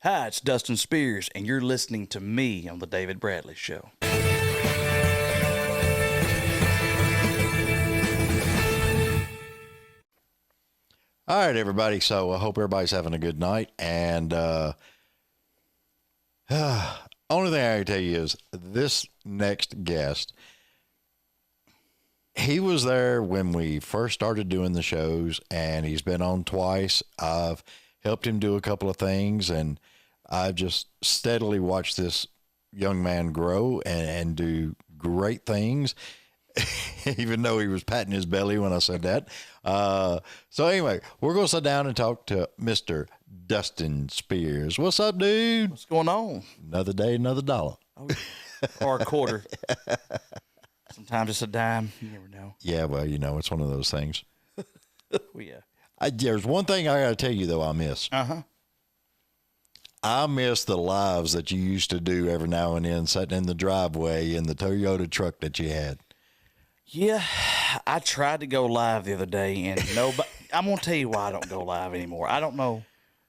Hi, it's Dustin Spears, and you're listening to me on The David Bradley Show. All right, everybody. So I hope everybody's having a good night. And only thing I can tell you is this next guest, he was there when we first started doing the shows, and he's been on twice. I've helped him do a couple of things, and I've just steadily watched this young man grow and do great things. Even though he was patting his belly when I said that. So anyway, we're going to sit down and talk to Mr. Dustin Spears. What's up, dude? What's going on? Another day, another dollar. Oh, or a quarter. Sometimes it's a dime. You never know. Yeah, well, you know, it's one of those things. Well, yeah. There's one thing I got to tell you, though, I miss. Uh-huh. I miss the lives that you used to do every now and then, sitting in the driveway in the Toyota truck that you had. Yeah, I tried to go live the other day, and nobody. I'm gonna tell you why I don't go live anymore. I don't know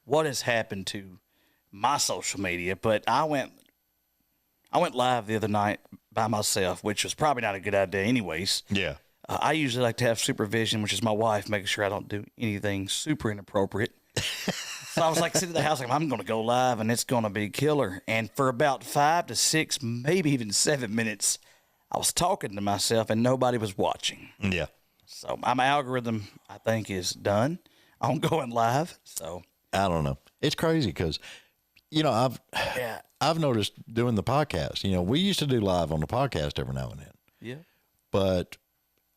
what has happened to my social media, but I went live the other night by myself, which was probably not a good idea, anyways. Yeah. I usually like to have supervision, which is my wife, making sure I don't do anything super inappropriate. So I was like sitting at the house, like, I'm gonna go live, and it's gonna be killer. And for about 5 to 6, maybe even 7 minutes, I was talking to myself and nobody was watching. Yeah. So my algorithm, I think, is done on going live. So I don't know. It's crazy because, you know, I've noticed doing the podcast, you know, we used to do live on the podcast every now and then. Yeah. But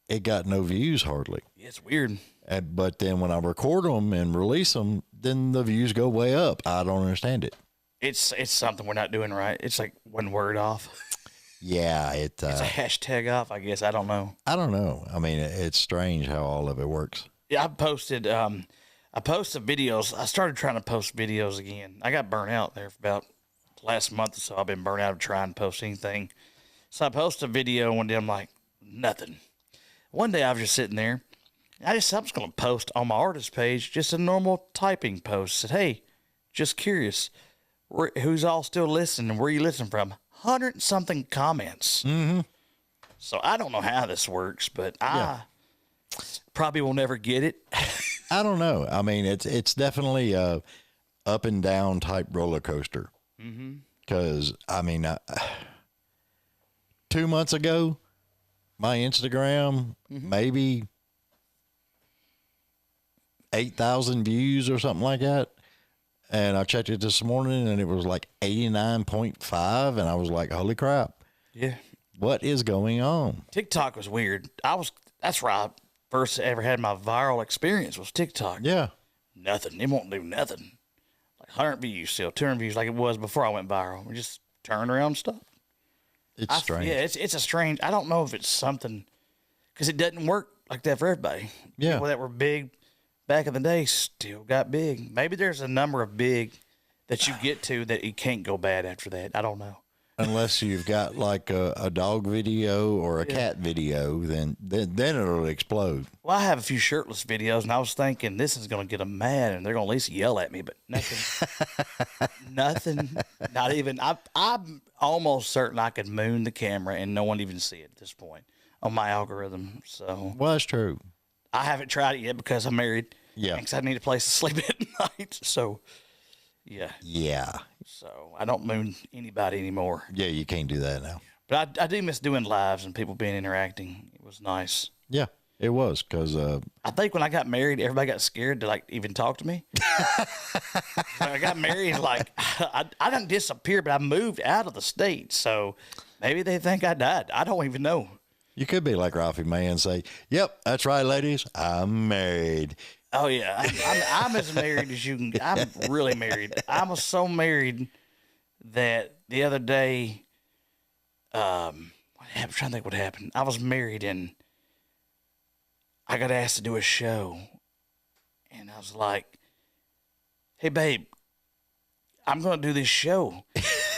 it got no views hardly. It's weird. But then when I record them and release them, then the views go way up. I don't understand it. It's something we're not doing right. It's like one word off. Yeah, it's a hashtag off, I guess. I don't know. I don't know. I mean, it's strange how all of it works. Yeah, I posted videos. I started trying to post videos again. I got burnt out there for about the last month or so. I've been burnt out of trying to post anything. So I posted a video one day. I'm like, nothing. One day I was just sitting there. I was going to post on my artist page just a normal typing post. Said, hey, just curious, who's all still listening? Where you listening from? 100-something comments. Mm-hmm. So I don't know how this works, but I probably will never get it. I don't know. I mean, it's definitely a up and down type roller coaster. Because, I mean, 2 months ago, my Instagram, maybe 8,000 views or something like that. And I checked it this morning, and it was like 89.5, and I was like, holy crap. Yeah. What is going on? TikTok was weird. That's where I first ever had my viral experience was TikTok. Yeah. Nothing. It won't do nothing. Like 100 views still, 200 views like it was before I went viral. We just turned around and stuff. It's strange. Yeah, it's a strange. I don't know if it's something, because it doesn't work like that for everybody. Yeah. People that were big back in the day still got big. Maybe there's a number of big that you get to that you can't go bad after that. I don't know. Unless you've got like a dog video or a cat video, then it'll explode. Well, I have a few shirtless videos, and I was thinking this is going to get them mad, and they're going to at least yell at me, but nothing. Nothing. Not even. I'm almost certain I could moon the camera and no one even see it at this point on my algorithm. So. Well, that's true. I haven't tried it yet because I'm married. Yeah. Because I need a place to sleep at night. So, yeah. Yeah. So, I don't moon anybody anymore. Yeah, you can't do that now. But I do miss doing lives and people being interacting. It was nice. Yeah, it was because I think when I got married, everybody got scared to like even talk to me. When I got married, like I didn't disappear, but I moved out of the state. So maybe they think I died. I don't even know. you could be like Ralphie May and say, "Yep, that's right, ladies. I'm married." Oh yeah, I'm as married as you can. I'm really married. I was so married that the other day, I'm trying to think what happened. I was married and I got asked to do a show, and I was like, "Hey, babe, I'm going to do this show."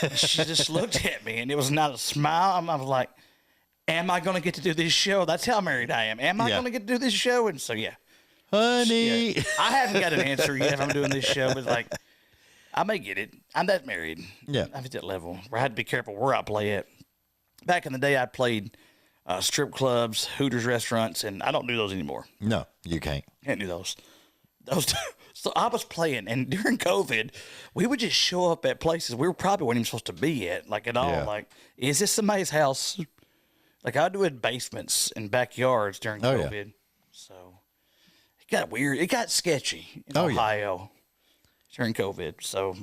And she just looked at me, and it was not a smile. I was like, "Am I going to get to do this show?" That's how married I am. Am I going to get to do this show? And so, yeah. Honey. Yeah. I haven't got an answer yet if I'm doing this show, but like, I may get it. I'm that married. Yeah. I'm at that level where I had to be careful where I play at. Back in the day, I played strip clubs, Hooters restaurants, and I don't do those anymore. No, you can't. Can't do those. So I was playing, and during COVID, we would just show up at places we probably weren't even supposed to be at, like at all. Yeah. Like, is this somebody's house? Like, I do it in basements and backyards during Oh, yeah. COVID. So it got weird. It got sketchy in Oh, yeah. Ohio during COVID. So,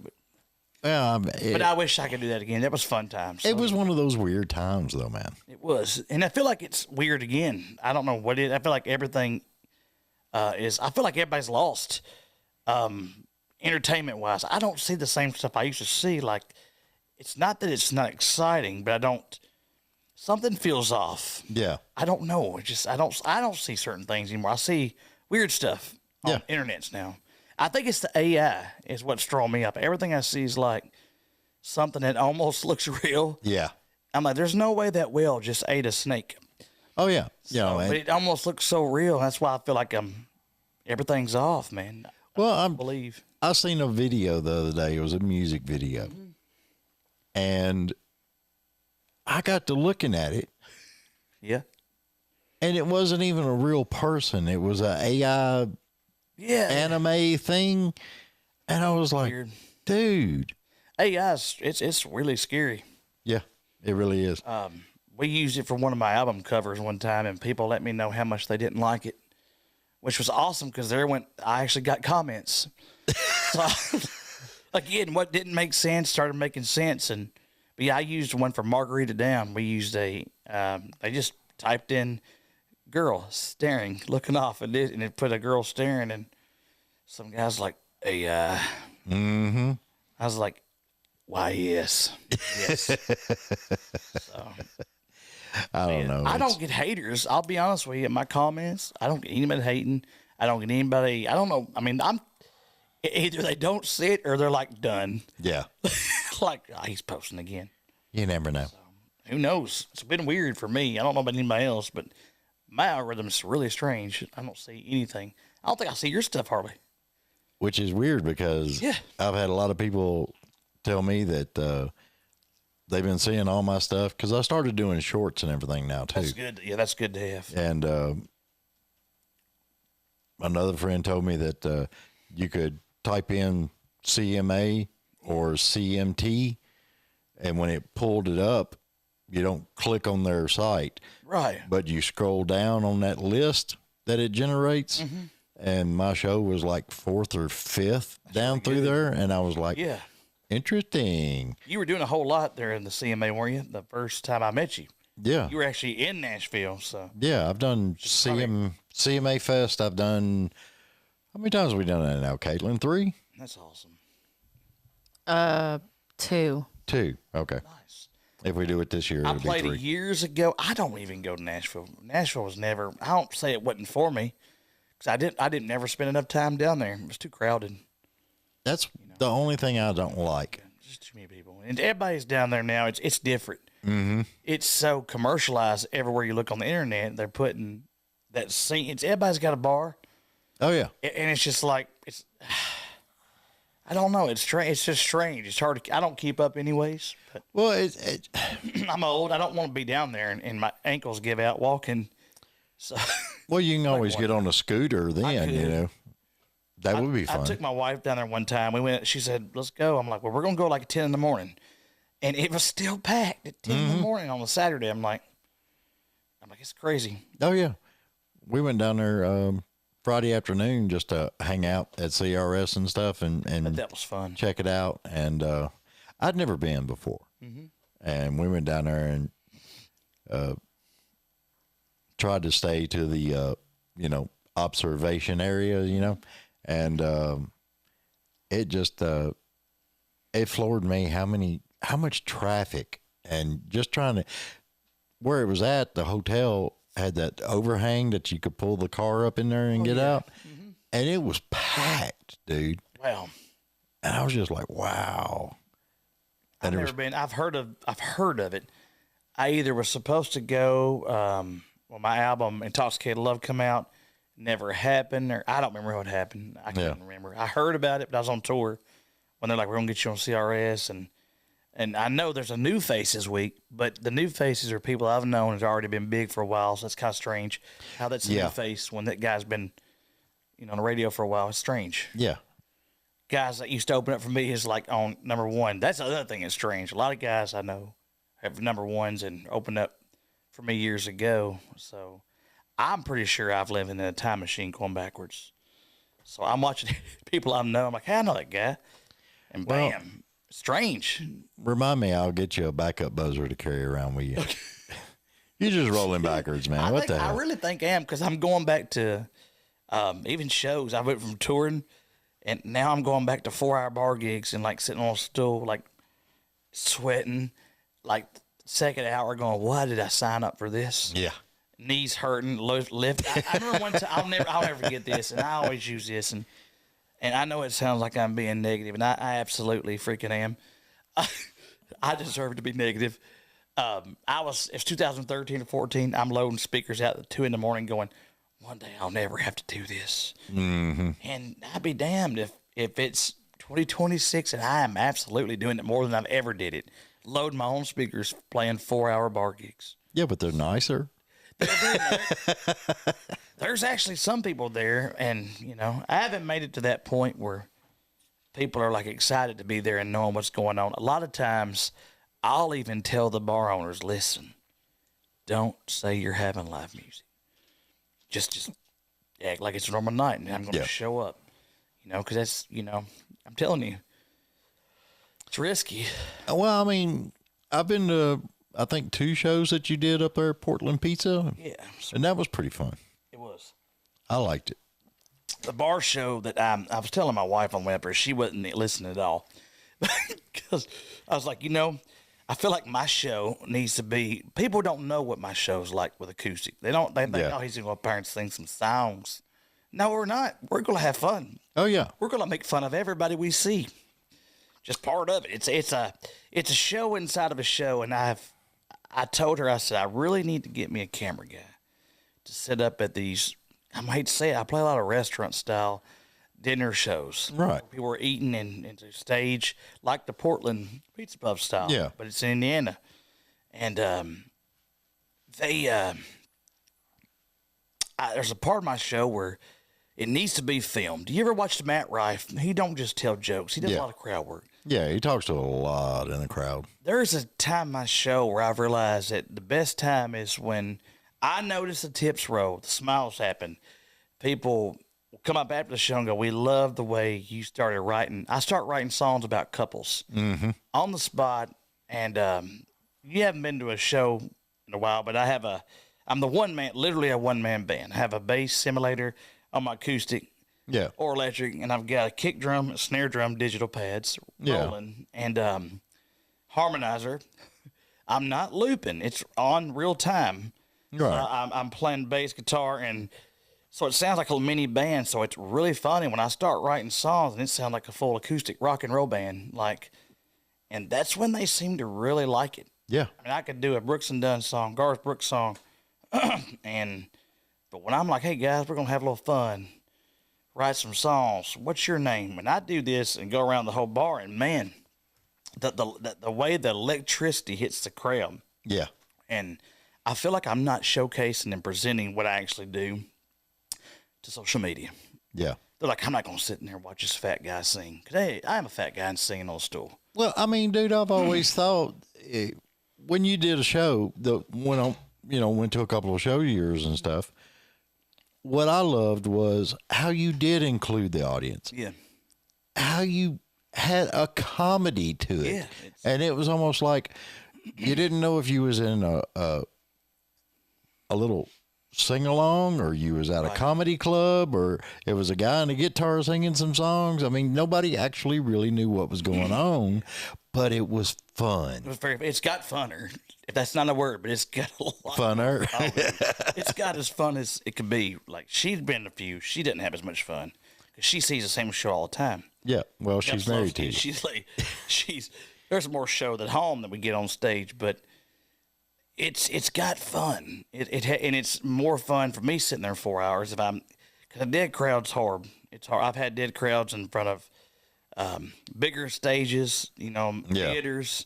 Yeah, but I wish I could do that again. That was fun times. it was one of those weird times, though, man. It was, and I feel like it's weird again. I don't know what it. I feel like everything is. I feel like everybody's lost, entertainment wise. I don't see the same stuff I used to see. Like, it's not that it's not exciting, but I don't. Something feels off. Yeah. I don't know. It's just I don't see certain things anymore. I see weird stuff on Yeah. internets now. I think it's the AI is what's throwing me up. Everything I see is like something that almost looks real. Yeah. I'm like, there's no way that whale just ate a snake. Oh, yeah. You know, But it almost looks so real. That's why I feel like everything's off, man. well, I believe. I seen a video the other day. It was a music video. And I got to looking at it, Yeah. and it wasn't even a real person. It was a AI Yeah. anime thing. And I was like, Weird. dude. AI's it's really scary. Yeah, it really is. We used it for one of my album covers one time, and people let me know how much they didn't like it, which was awesome because I actually got comments. So, again, what didn't make sense started making sense. But yeah, I used one for Margarita Down. We used they just typed in girl staring, looking off, and it put a girl staring, and some guy's like, AI. Mm-hmm. I was like, why, yes. Yes. So, I don't know. I don't get haters. I'll be honest with you. In my comments, I don't get anybody hating. I don't get anybody. I don't know. I mean, either they don't see it or they're like done. Yeah. Like, oh, he's posting again. You never know. Who knows? It's been weird for me. I don't know about anybody else, but my algorithm's really strange. I don't see anything. I don't think I see your stuff hardly. Which is weird because Yeah. I've had a lot of people tell me that they've been seeing all my stuff because I started doing shorts and everything now too. That's good. Yeah, that's good to have. And another friend told me that you could type in CMA or CMT, and when it pulled it up, you don't click on their site, Right. but you scroll down on that list that it generates. Mm-hmm. And my show was like 4th or 5th down through there, and I was like, Yeah. interesting. You were doing a whole lot there in the CMA, weren't you? The first time I met you. Yeah. You were actually in Nashville, so. Yeah, I've done CMA Fest. I've done, how many times have we done that now, Caitlin? 3? That's awesome. 2. 2. Okay. Nice. If we do it this year, I it'll be played 3. it years ago. I don't even go to Nashville. Nashville was never, I don't say it wasn't for me, because I didn't never spend enough time down there. It was too crowded. That's the only thing I don't like. Just too many people. And everybody's down there now. It's different. Mm-hmm. It's so commercialized everywhere you look on the internet. They're putting that scene. Everybody's got a bar. Oh, yeah. And it's just like, I don't know. It's strange. It's just strange. It's hard to, I don't keep up anyways. But Well, I'm old. I don't want to be down there and my ankles give out walking. So well, you can always get on a scooter then, you could. know. That would be fun. I took my wife down there one time. We went, she said, let's go. I'm like, well, we're going to go like at 10 in the morning. And it was still packed at 10 in the morning on a Saturday. I'm like, it's crazy. Oh, yeah. We went down there Friday afternoon just to hang out at CRS and stuff But and that was fun. check it out. And I'd never been before. And we went down there and tried to stay to the, observation area, and it just, it floored me how much traffic, and just trying to, where it was at, the hotel had that overhang that you could pull the car up in there and get out. And it was packed, dude. Wow. And I was just like, wow. I've never been. I've heard of it. I either was supposed to go when my album Intoxicated Love come out, never happened, or I don't remember what happened. I can't remember. I heard about it, but I was on tour when they're like, we're going to get you on CRS. And I know there's a new face this week, but the new faces are people I've known has already been big for a while. So that's kind of strange how that's a new face when that guy's been, on the radio for a while. It's strange. Yeah. Guys that used to open up for me is like on number one. That's the other thing that's strange. A lot of guys I know have number ones and opened up for me years ago. So I'm pretty sure I've lived in a time machine going backwards. So I'm watching people I know. I'm like, hey, I know that guy. And bam, strange. Remind me, I'll get you a backup buzzer to carry around with you. Okay. You're just rolling backwards, man. What the hell? I really think I am, because I'm going back to even shows. I went from touring, and now I'm going back to 4-hour bar gigs and like sitting on a stool, like sweating, like second hour going, why did I sign up for this? Yeah. Knees hurting, lift. I remember one time, I'll never forget this, and I always use this, and I know it sounds like I'm being negative, and I absolutely freaking am. I deserve to be negative. It's 2013 or 14. I'm loading speakers out at 2 a.m. going, one day I'll never have to do this. Mm-hmm. And I'd be damned if it's 2026 and I am absolutely doing it more than I've ever did it. Loading my own speakers, playing 4-hour bar gigs. Yeah, but they're nicer. There's actually some people there, and I haven't made it to that point where people are like excited to be there and knowing what's going on. A lot of times I'll even tell the bar owners, listen, don't say you're having live music. Just act like it's a normal night, and I'm going to show up, because that's, I'm telling you, it's risky. Well, I mean, I've been to, I think, 2 shows that you did up there at Portland Pizza. Yeah. And that was pretty fun. It was. I liked it. The bar show that I was telling my wife on the way up there, she wasn't listening at all. Because I was like, I feel like my show needs to be, people don't know what my show's like with acoustic. They think, oh, he's going to go up there and sing some songs. No, we're not. We're going to have fun. Oh, yeah. We're going to make fun of everybody we see. Just part of it. It's a show inside of a show, and I told her, I said, I really need to get me a camera guy to set up at these, I might say it, I play a lot of restaurant-style dinner shows. Right. People are eating into stage, like the Portland Pizza Pub style. Yeah. But it's in Indiana. And there's a part of my show where it needs to be filmed. Do you ever watch Matt Rife? He don't just tell jokes. He does a lot of crowd work. Yeah, he talks to a lot in the crowd. There's a time in my show where I've realized that the best time is when I notice the tips roll, the smiles happen. People will come up after the show and go, we love the way you started writing. I start writing songs about couples on the spot. And you haven't been to a show in a while, but I'm the literally a one-man band. I have a bass simulator on my acoustic. Yeah. Or electric, and I've got a kick drum, a snare drum, digital pads rolling, and harmonizer. I'm not looping; it's on real time. Right. I'm playing bass guitar, and so it sounds like a mini band. So it's really funny when I start writing songs, and it sounds like a full acoustic rock and roll band. And that's when they seem to really like it. Yeah. I mean, I could do a Brooks and Dunn song, Garth Brooks song, but when I'm like, hey guys, we're gonna have a little fun. Write some songs. What's your name? And I do this and go around the whole bar, and man, the way the electricity hits the crowd. Yeah. And I feel like I'm not showcasing and presenting what I actually do to social media. Yeah. They're like, I'm not going to sit in there and watch this fat guy sing. 'Cause, hey, I am a fat guy and singing on a stool. Well, I mean, dude, I've always thought when you did a show, went to a couple of show years and stuff, what I loved was how you did include the audience. Yeah. How you had a comedy to it. Yeah. And it was almost like you didn't know if you was in a little sing-along or you was at a comedy club or it was a guy on a guitar singing some songs. I mean, nobody actually really knew what was going on, but it was fun. It's got funner. If that's not a word, but it's got a lot. Funner. It's got as fun as it could be. Like, she's been in a few. She didn't have as much fun because she sees the same show all the time. Yeah. Well, she's married to you. There's more show at home than we get on stage, but it's got fun. And it's more fun for me sitting there 4 hours because a dead crowd's hard. It's hard. I've had dead crowds in front of bigger stages, theaters.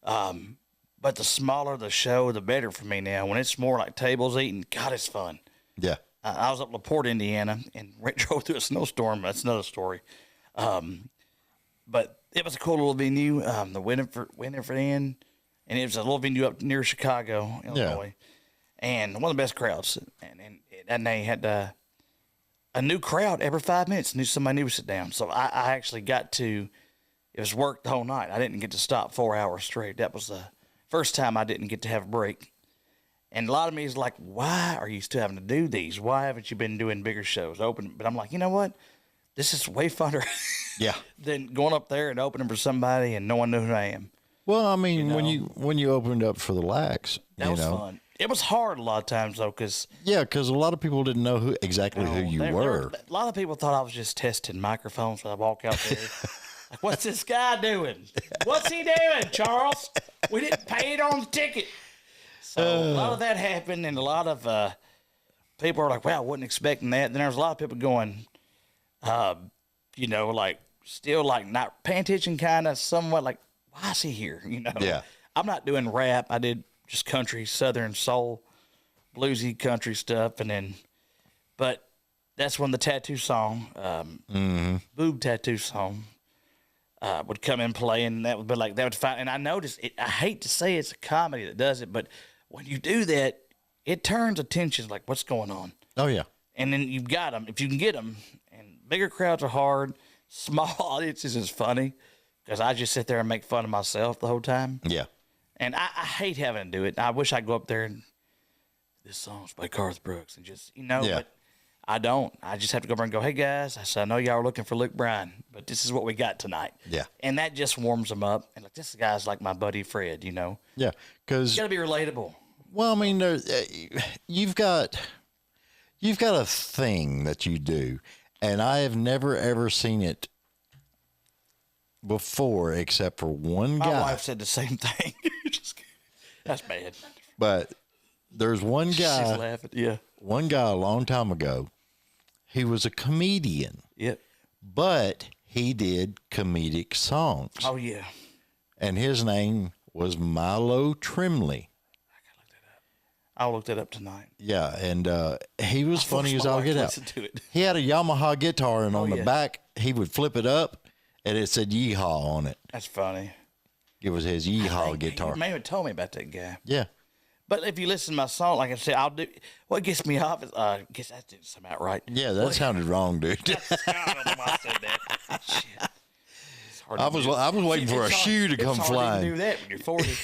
But the smaller the show, the better for me now. When it's more like tables eating, God, it's fun. Yeah. I was up in LaPorte, Indiana, and drove through a snowstorm. That's another story. But it was a cool little venue, the Winifred Inn, and it was a little venue up near Chicago, Illinois, and one of the best crowds. And they had a new crowd every 5 minutes. Somebody new would sit down. So I actually got to. It was work the whole night. I didn't get to stop 4 hours straight. That was the first time I didn't get to have a break. And a lot of me is like, why are you still having to do these? Why haven't you been doing bigger shows, open? But I'm like, you know what? This is way funner than going up there and opening for somebody and no one knew who I am. Well, I mean, when you opened up for the Lax, that was fun. It was hard a lot of times though, because a lot of people didn't know who you were. A lot of people thought I was just testing microphones when I walk out there. Like, what's this guy doing? What's he doing, Charles? We didn't pay it on the ticket. So a lot of that happened, and a lot of people are like, "Wow, I wasn't expecting that." Then there's a lot of people going, like still like not paying attention, kind of somewhat like, "Why is he here?" Yeah. I'm not doing rap. I did just country, southern soul, bluesy country stuff, but that's when the tattoo song, boob tattoo song, would come in play, and that would be like that would find. And I noticed it. I hate to say it's a comedy that does it, but when you do that, it turns attention. Like, what's going on? Oh yeah. And then you've got them if you can get them. And bigger crowds are hard. Small audiences is funny because I just sit there and make fun of myself the whole time. Yeah. And I hate having to do it. I wish I'd go up there and this song's by Garth Brooks and just but I don't. I just have to go over and go, hey guys, I said, I know y'all are looking for Luke Bryan, but this is what we got tonight. Yeah. And that just warms them up. And like, this guy's like my buddy Fred, Yeah. Because you gotta be relatable. Well, I mean, you've got a thing that you do, and I have never ever seen it before except for one guy. My wife said the same thing. That's bad. But there's one guy. She's laughing. Yeah. One guy a long time ago. He was a comedian. Yep. But he did comedic songs. Oh yeah. And his name was Milo Trimley. I'll look that up tonight. Yeah, and he was funny as all get out. He had a Yamaha guitar, and on the back, he would flip it up, and it said Yeehaw on it. That's funny. It was his Yeehaw guitar. You may have told me about that guy. Yeah. But if you listen to my song, like I said, I'll do. What gets me off is, I guess that didn't sound out right. Yeah, that sounded wrong, dude. I don't know why I said that. Shit. I was waiting for a shoe to come flying. You do that when you're 40.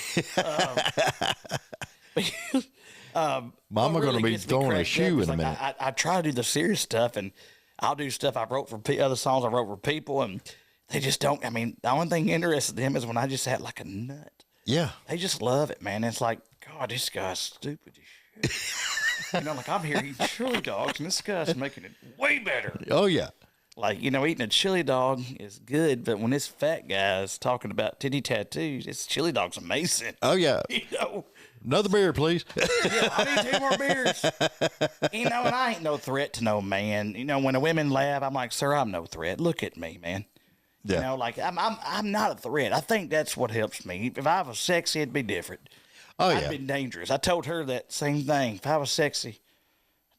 Mama going to be throwing a shoe in a minute. I try to do the serious stuff, and I'll do stuff I wrote for other songs I wrote for people, and they just don't. I mean, the only thing interested them is when I just act like a nut. Yeah. They just love it, man. It's like, God, this guy's stupid as shit. Like I'm here eating chili dogs, and this guy's making it way better. Oh, yeah. Like, eating a chili dog is good, but when this fat guy's talking about titty tattoos, this chili dog's amazing. Oh, yeah. Another beer, please. Yeah, I need 2 more beers. And I ain't no threat to no man. When the women laugh, I'm like, sir, I'm no threat. Look at me, man. Yeah. I'm not a threat. I think that's what helps me. If I was sexy, it'd be different. Oh, I'd be dangerous. I told her that same thing. If I was sexy,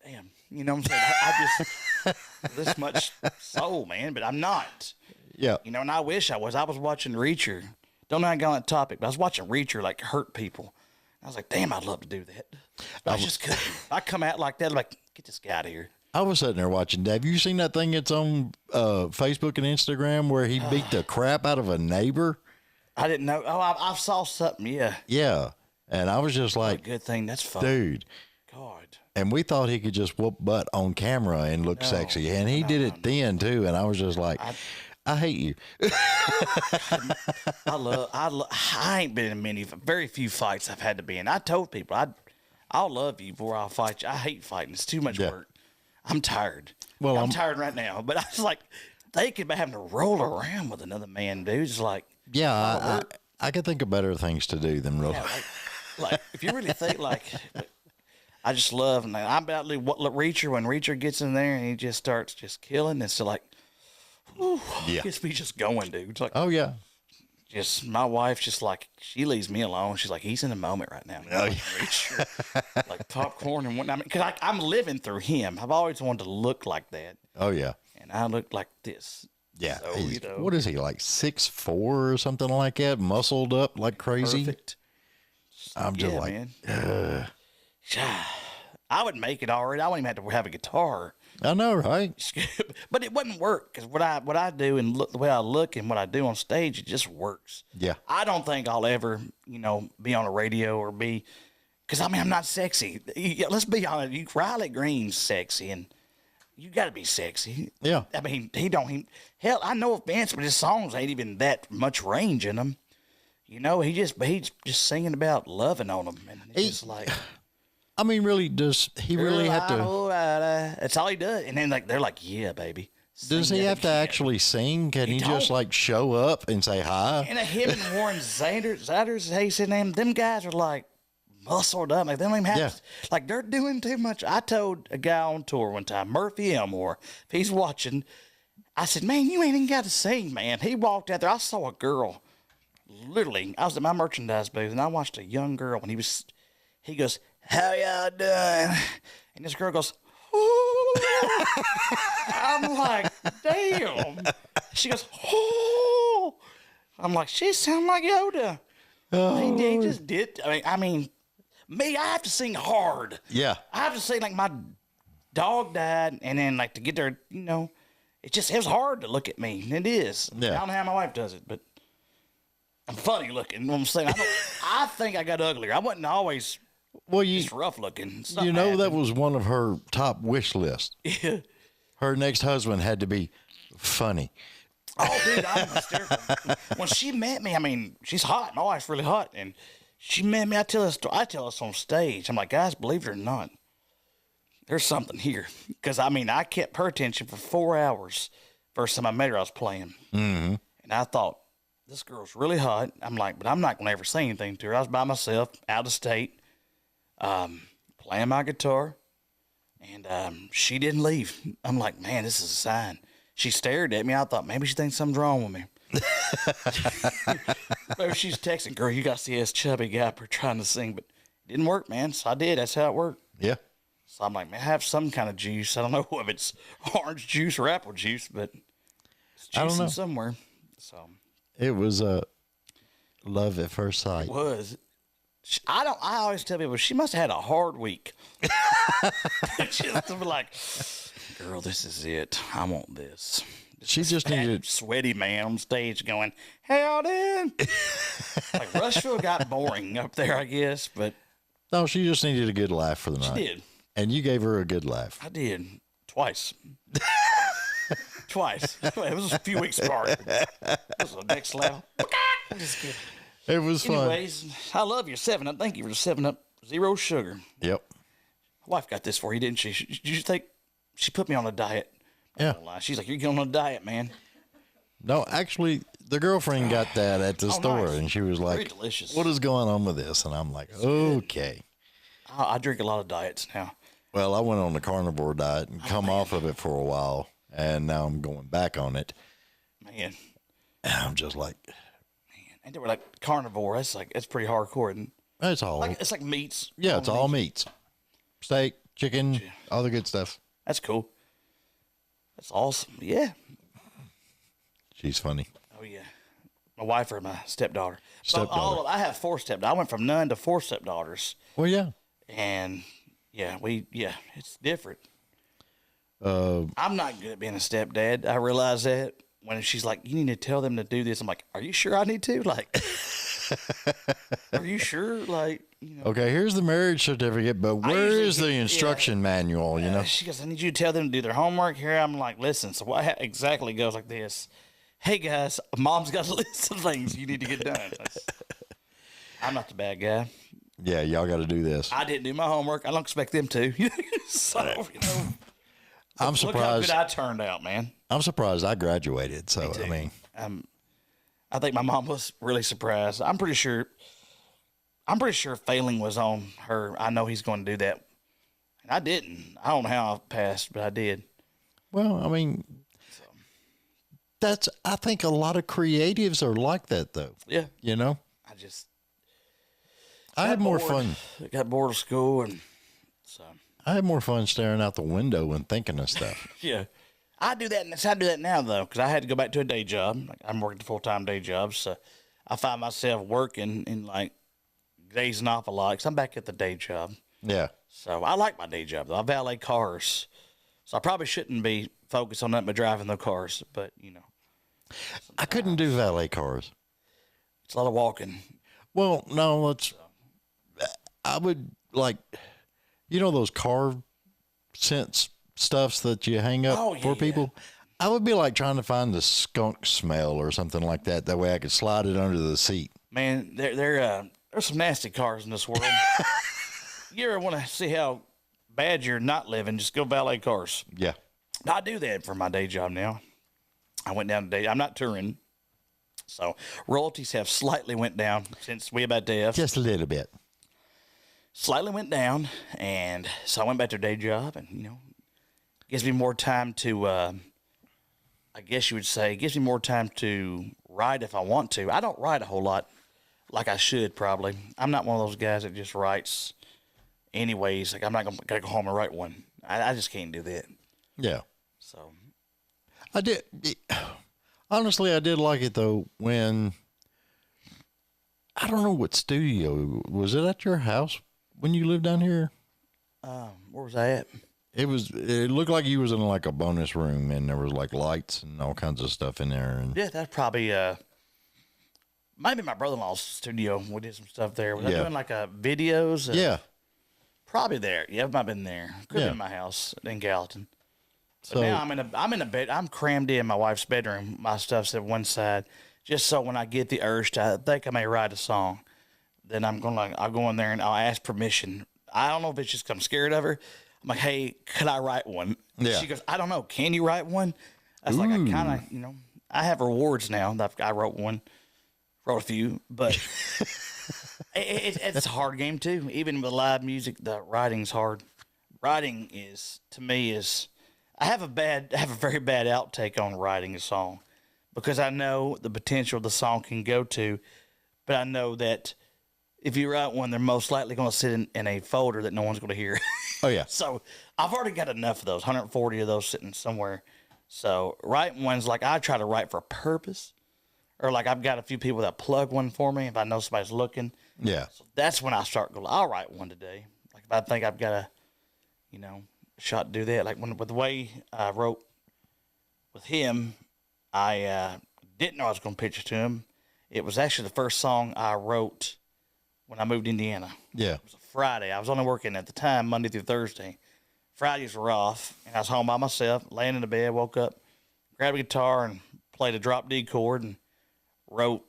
damn, what I'm saying? I just this much soul, man, but I'm not. Yeah. And I wish I was. I was watching Reacher. Don't know how I got on that topic, but I was watching Reacher like hurt people. I was like, damn, I'd love to do that. But I just couldn't. I come out like that, I'm like, get this guy out of here. I was sitting there watching. Have you seen that thing that's on Facebook and Instagram where he beat the crap out of a neighbor? I didn't know. Oh, I saw something, yeah. Yeah. And I was just like, good thing, that's fun. Dude. God. And we thought he could just whoop butt on camera and look sexy. And he did it then, too. And I was just like, I hate you. I ain't been in very few fights I've had to be in. I told people, I'll love you before I'll fight you. I hate fighting. It's too much work. I'm tired. Well, I'm tired right now. But I was like, they could be having to roll around with another man, dude. It's like, yeah, I could think of better things to do than roll. Yeah, like if you really think I just love, and I'm about to Reacher when Reacher gets in there and he just starts just killing. It's like, Yeah. Gets me just going, dude. It's like, Oh yeah. just my wife's just like, she leaves me alone. She's like, he's in the moment right now. Oh, yeah. Reach your, like popcorn and whatnot. Because I'm living through him. I've always wanted to look like that, Oh yeah. and I look like this. Yeah. So, He's- you know, what is he, like 6'4" or something like that? Muscled up like crazy. perfect. I'm just Yeah, like, man. I would make it already. I wouldn't even have to have a guitar. I know, right? But it wouldn't work because what I do and look, the way I look and what I do on stage, it just works. Yeah. I don't think I'll ever, be on a radio or be, because I'm not sexy. Let's be honest. Riley Green's sexy, and you got to be sexy. Yeah. I mean, hell, I know Vince, but his songs ain't even that much range in them. He's just singing about loving on them, and it's just like. I mean, really, does he really have to? That's all he does, and then they're like, "Yeah, baby." Does he have to actually sing? Can he just don't. like show up and say hi? And him and Warren Zatters, hey, his name. Them guys are like muscled up. Like they don't even have. Yeah. Like they're doing too much. I told a guy on tour one time, Murphy Elmore, if he's watching, I said, "Man, you ain't even got to sing, man." He walked out there. I saw a girl. Literally, I was at my merchandise booth, and I watched a young girl when he goes, "How y'all doing?" And this girl goes, "Ooh." I'm like, damn. She goes, "Oh." I'm like, she sound like Yoda. He just did. I mean, me, I have to sing hard. Yeah. I have to sing like my dog died, and then like to get there, it was hard to look at me. It is. Yeah. I don't know how my wife does it, but I'm funny looking. You know what I'm saying? I think I got uglier. I wasn't always Well, just rough looking. that was one of her top wish lists. Yeah. Her next husband had to be funny. Oh, dude, I'm hysterical. When she met me, I mean, she's hot. My wife's really hot, and she met me. I tell us on stage. I'm like, guys, believe it or not, there's something here. Because I kept her attention for 4 hours. First time I met her, I was playing, and I thought, this girl's really hot. I'm like, but I'm not gonna ever say anything to her. I was by myself, out of state, playing my guitar, and she didn't leave. I'm like, man, this is a sign. She stared at me. I thought maybe she thinks something's wrong with me. Maybe she's texting, girl, you got to see this chubby guy up here trying to sing, but it didn't work, man. So I did. That's how it worked. Yeah. So I'm like, man, I have some kind of juice. I don't know if it's orange juice or apple juice, but it's I don't know. juicing somewhere. So It was love at first sight. it was. I always tell people she must have had a hard week. Just to be like, girl, this is it. I want this. She just needed. Sweaty man on stage going, "Hey, y'all doing?" Like Rushville got boring up there, I guess, but No, she just needed a good laugh for the she night. did. And you gave her a good laugh. I did twice. Twice. It was a few weeks apart. It was the next level. Just kidding. It was fun. Anyways, I love your 7-Up. Thank you for the 7-Up, zero sugar. Yep. My wife got this for you, didn't she? Did you think she put me on a diet? I'm Yeah. not gonna lie. She's like, you're going on a diet, man. No, actually, the girlfriend got that at the store, nice. and she was Very like, delicious. "What is going on with this?" And I'm like, "Okay." I drink a lot of diets now. Well, I went on the carnivore diet and come off of it for a while, and now I'm going back on it. Man. And I'm just like, And they were like carnivore. It's pretty hardcore. And it's all, it's like meats. yeah, it's all meats, steak, chicken, all the good stuff. That's cool. That's awesome. Yeah. She's funny. Oh yeah. My wife or my stepdaughter. Stepdaughter. I have 4 stepdaughters. I went from none to 4 stepdaughters. Well, yeah. And it's different. Uh, I'm not good at being a stepdad. I realize that when she's like, you need to tell them to do this. I'm like, are you sure I need to? Like, are you sure? Like, okay, here's the marriage certificate, but where usually is the get- instruction manual? You know, She goes, I need you to tell them to do their homework here. I'm like, listen, so what exactly goes like this? Hey guys, mom's got a list of things you need to get done. I'm not the bad guy. yeah, y'all got to do this. I didn't do my homework. I don't expect them to. So, I'm look how good surprised. I turned out, man. I'm surprised I graduated. So I mean, I think my mom was really surprised. I'm pretty sure failing was on her. I know he's going to do that. And I didn't. I don't know how I passed, but I did. well, I mean, I think a lot of creatives are like that, though. Yeah. You know? I got had more bored. fun. I got bored of school, and so. I had more fun staring out the window and thinking of stuff. Yeah. I do that now, though, because I had to go back to a day job. Like, I'm working a full-time day job, so I find myself working in, like, dazing off a lot because I'm back at the day job. Yeah. So I like my day job, though. I valet cars. So I probably shouldn't be focused on nothing but driving the cars, but, you know. I couldn't do valet cars. It's a lot of walking. Well, no, I would like, you know, those car scents stuffs that you hang up for people. Yeah. I would be like trying to find the skunk smell or something like that. That way I could slide it under the seat. Man, there's some nasty cars in this world. You ever want to see how bad you're not living? Just go valet cars. Yeah. I do that for my day job now. I went down today. I'm not touring. So royalties have slightly went down since we about deaf. Just a little bit. Slightly went down. And so I went back to a day job and, you know, gives me more time to, I guess you would say, gives me more time to write if I want to. I don't write a whole lot like I should probably. I'm not one of those guys that just writes anyways. Like I'm not going to go home and write one. I just can't do that. Yeah. So. I did. Honestly, I did like it though when, I don't know what studio, was it at your house when you lived down here? Where was I at? It looked like you was in like a bonus room and there was like lights and all kinds of stuff in there. And yeah, that's probably, maybe my brother-in-law's studio. We did some stuff there. Was I doing like videos? Yeah. Probably there. Yeah, I've not been there. Could have been my house in Gallatin. So now I'm in a bed. I'm crammed in my wife's bedroom. My stuff's at one side, just so when I get the urge to think I may write a song, then I'll go in there and I'll ask permission. I don't know if it's just 'cause I'm scared of her. I'm like, hey, could I write one? Yeah. She goes, I don't know. Can you write one? I was like, I kind of, you know, I have rewards now. I wrote a few, but it's a hard game too. Even with live music, the writing's hard. Writing to me, I have a very bad outtake on writing a song because I know the potential the song can go to, but I know that if you write one, they're most likely going to sit in a folder that no one's going to hear. Oh, yeah. So I've already got enough of those, 140 of those sitting somewhere. So writing ones, like I try to write for a purpose, or like I've got a few people that plug one for me if I know somebody's looking. Yeah. So that's when I start going, I'll write one today. Like if I think I've got a shot to do that. Like with the way I wrote with him, I didn't know I was going to pitch it to him. It was actually the first song I wrote when I moved to Indiana. Yeah. It was a Friday. I was only working at the time, Monday through Thursday. Fridays were off, and I was home by myself, laying in the bed, woke up, grabbed a guitar, and played a drop D chord, and wrote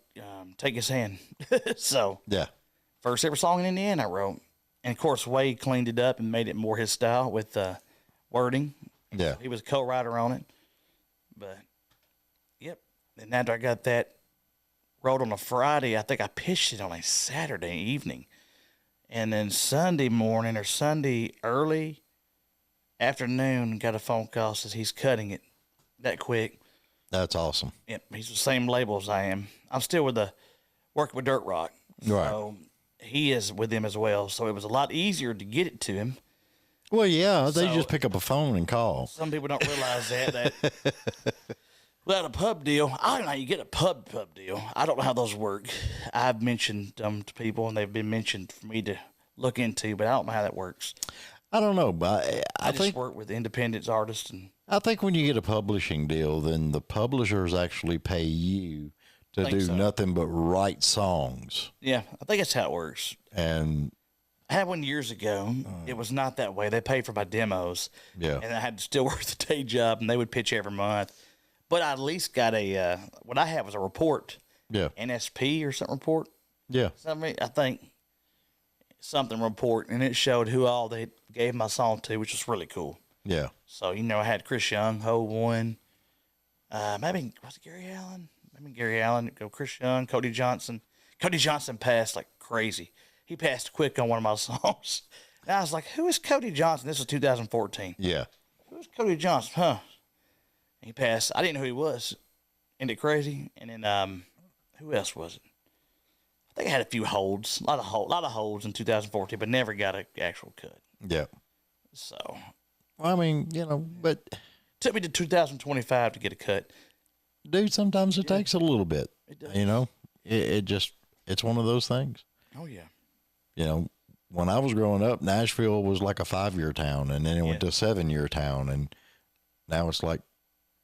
Take His Hand. So, yeah. First ever song in Indiana I wrote. And, of course, Whey cleaned it up and made it more his style with wording. Yeah. So he was a co-writer on it. But, yep. And after I got that wrote on a Friday, I think I pitched it on a Saturday evening. And then Sunday morning or Sunday early afternoon, got a phone call, says he's cutting it that quick. That's awesome. Yep. He's the same label as I am. I'm still working with Dirt Rock. Right. So he is with them as well. So it was a lot easier to get it to him. Well, yeah, they just pick up a phone and call. Some people don't realize that without a pub deal, I don't know how you get a pub deal. I don't know how those work. I've mentioned them to people, and they've been mentioned for me to look into, but I don't know how that works. I don't know, but I just think work with independent artists. And I think when you get a publishing deal, then the publishers actually pay you to do nothing but write songs. Yeah, I think that's how it works. And I had one years ago. It was not that way. They paid for my demos. Yeah. And I had to still work the day job, and they would pitch every month. But I at least got what I had was a report. Yeah. NSP or something report. Yeah. I think something report, and it showed who all they gave my song to, which was really cool. Yeah. So, I had Chris Young, Ho won. Maybe, was it Gary Allen? Maybe Gary Allen, go Chris Young, Cody Johnson. Cody Johnson passed like crazy. He passed quick on one of my songs. And I was like, who is Cody Johnson? This was 2014. Yeah. Who's Cody Johnson? Huh? And he passed. I didn't know who he was. Ain't it crazy? And then who else was it? I think I had a few holds, a lot of holds in 2014, but never got an actual cut. Yeah. So, Well, I mean, but took me to 2025 to get a cut. dude, sometimes it takes a little bit. It does. It's one of those things. Oh yeah. When I was growing up, Nashville was like a 5-year town, and then it went to a 7-year town, and now it's like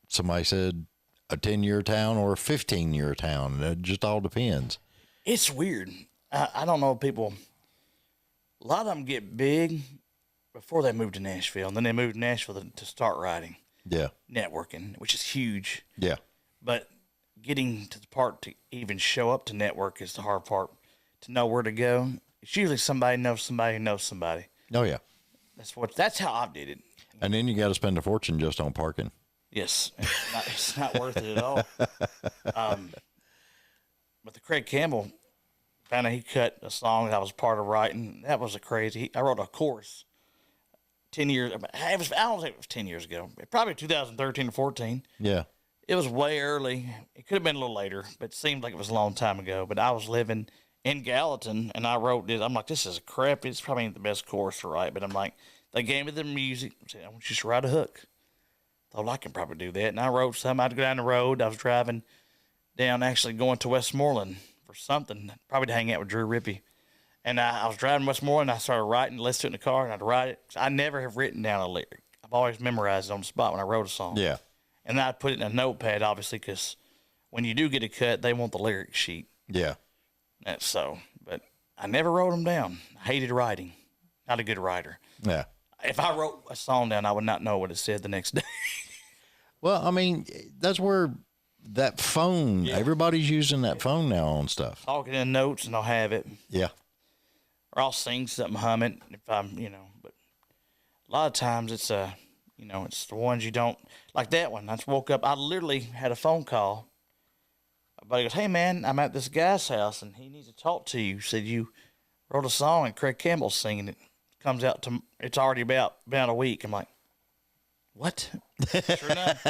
somebody said a 10-year town or a 15-year town. It just all depends. It's weird. I don't know people. A lot of them get big before they move to Nashville, and then they move to Nashville to start writing. Yeah. Networking, which is huge. Yeah. But getting to the part to even show up to network is the hard part. To know where to go. It's usually somebody knows somebody who knows somebody. Oh yeah. That's how I did it. And then you got to spend a fortune just on parking. Yes, it's not worth it at all. But the Craig Campbell, found out he cut a song that I was part of writing. That was I wrote a chorus 10 years. I don't think it was 10 years ago. Probably 2013 or 14. Yeah. It was way early. It could have been a little later, but it seemed like it was a long time ago. But I was living in Gallatin, and I wrote this. I'm like, this is crap. It's probably ain't the best chorus to write. But I'm like, they gave me the music. I said, I want you to write a hook. Thought I can probably do that. And I wrote some. I'd go down the road. I was driving down, actually going to Westmoreland for something, probably to hang out with Drew Rippey. And I was driving Westmoreland. I started writing, listened to it in the car, and I'd write it. I never have written down a lyric. I've always memorized it on the spot when I wrote a song. Yeah. And I'd put it in a notepad, obviously, because when you do get a cut, they want the lyric sheet. Yeah. That's so. But I never wrote them down. I hated writing. Not a good writer. Yeah. If I wrote a song down, I would not know what it said the next day. Well, I mean, that's where that phone, everybody's using that phone now on stuff. Talking in notes, and I'll have it. Yeah. Or I'll sing something, hum it, if I'm, but a lot of times it's, it's the ones you don't, like that one. I just woke up, I literally had a phone call. My buddy goes, hey man, I'm at this guy's house and he needs to talk to you. Said you wrote a song and Craig Campbell's singing it. Comes out it's already about a week. I'm like, what? Sure enough.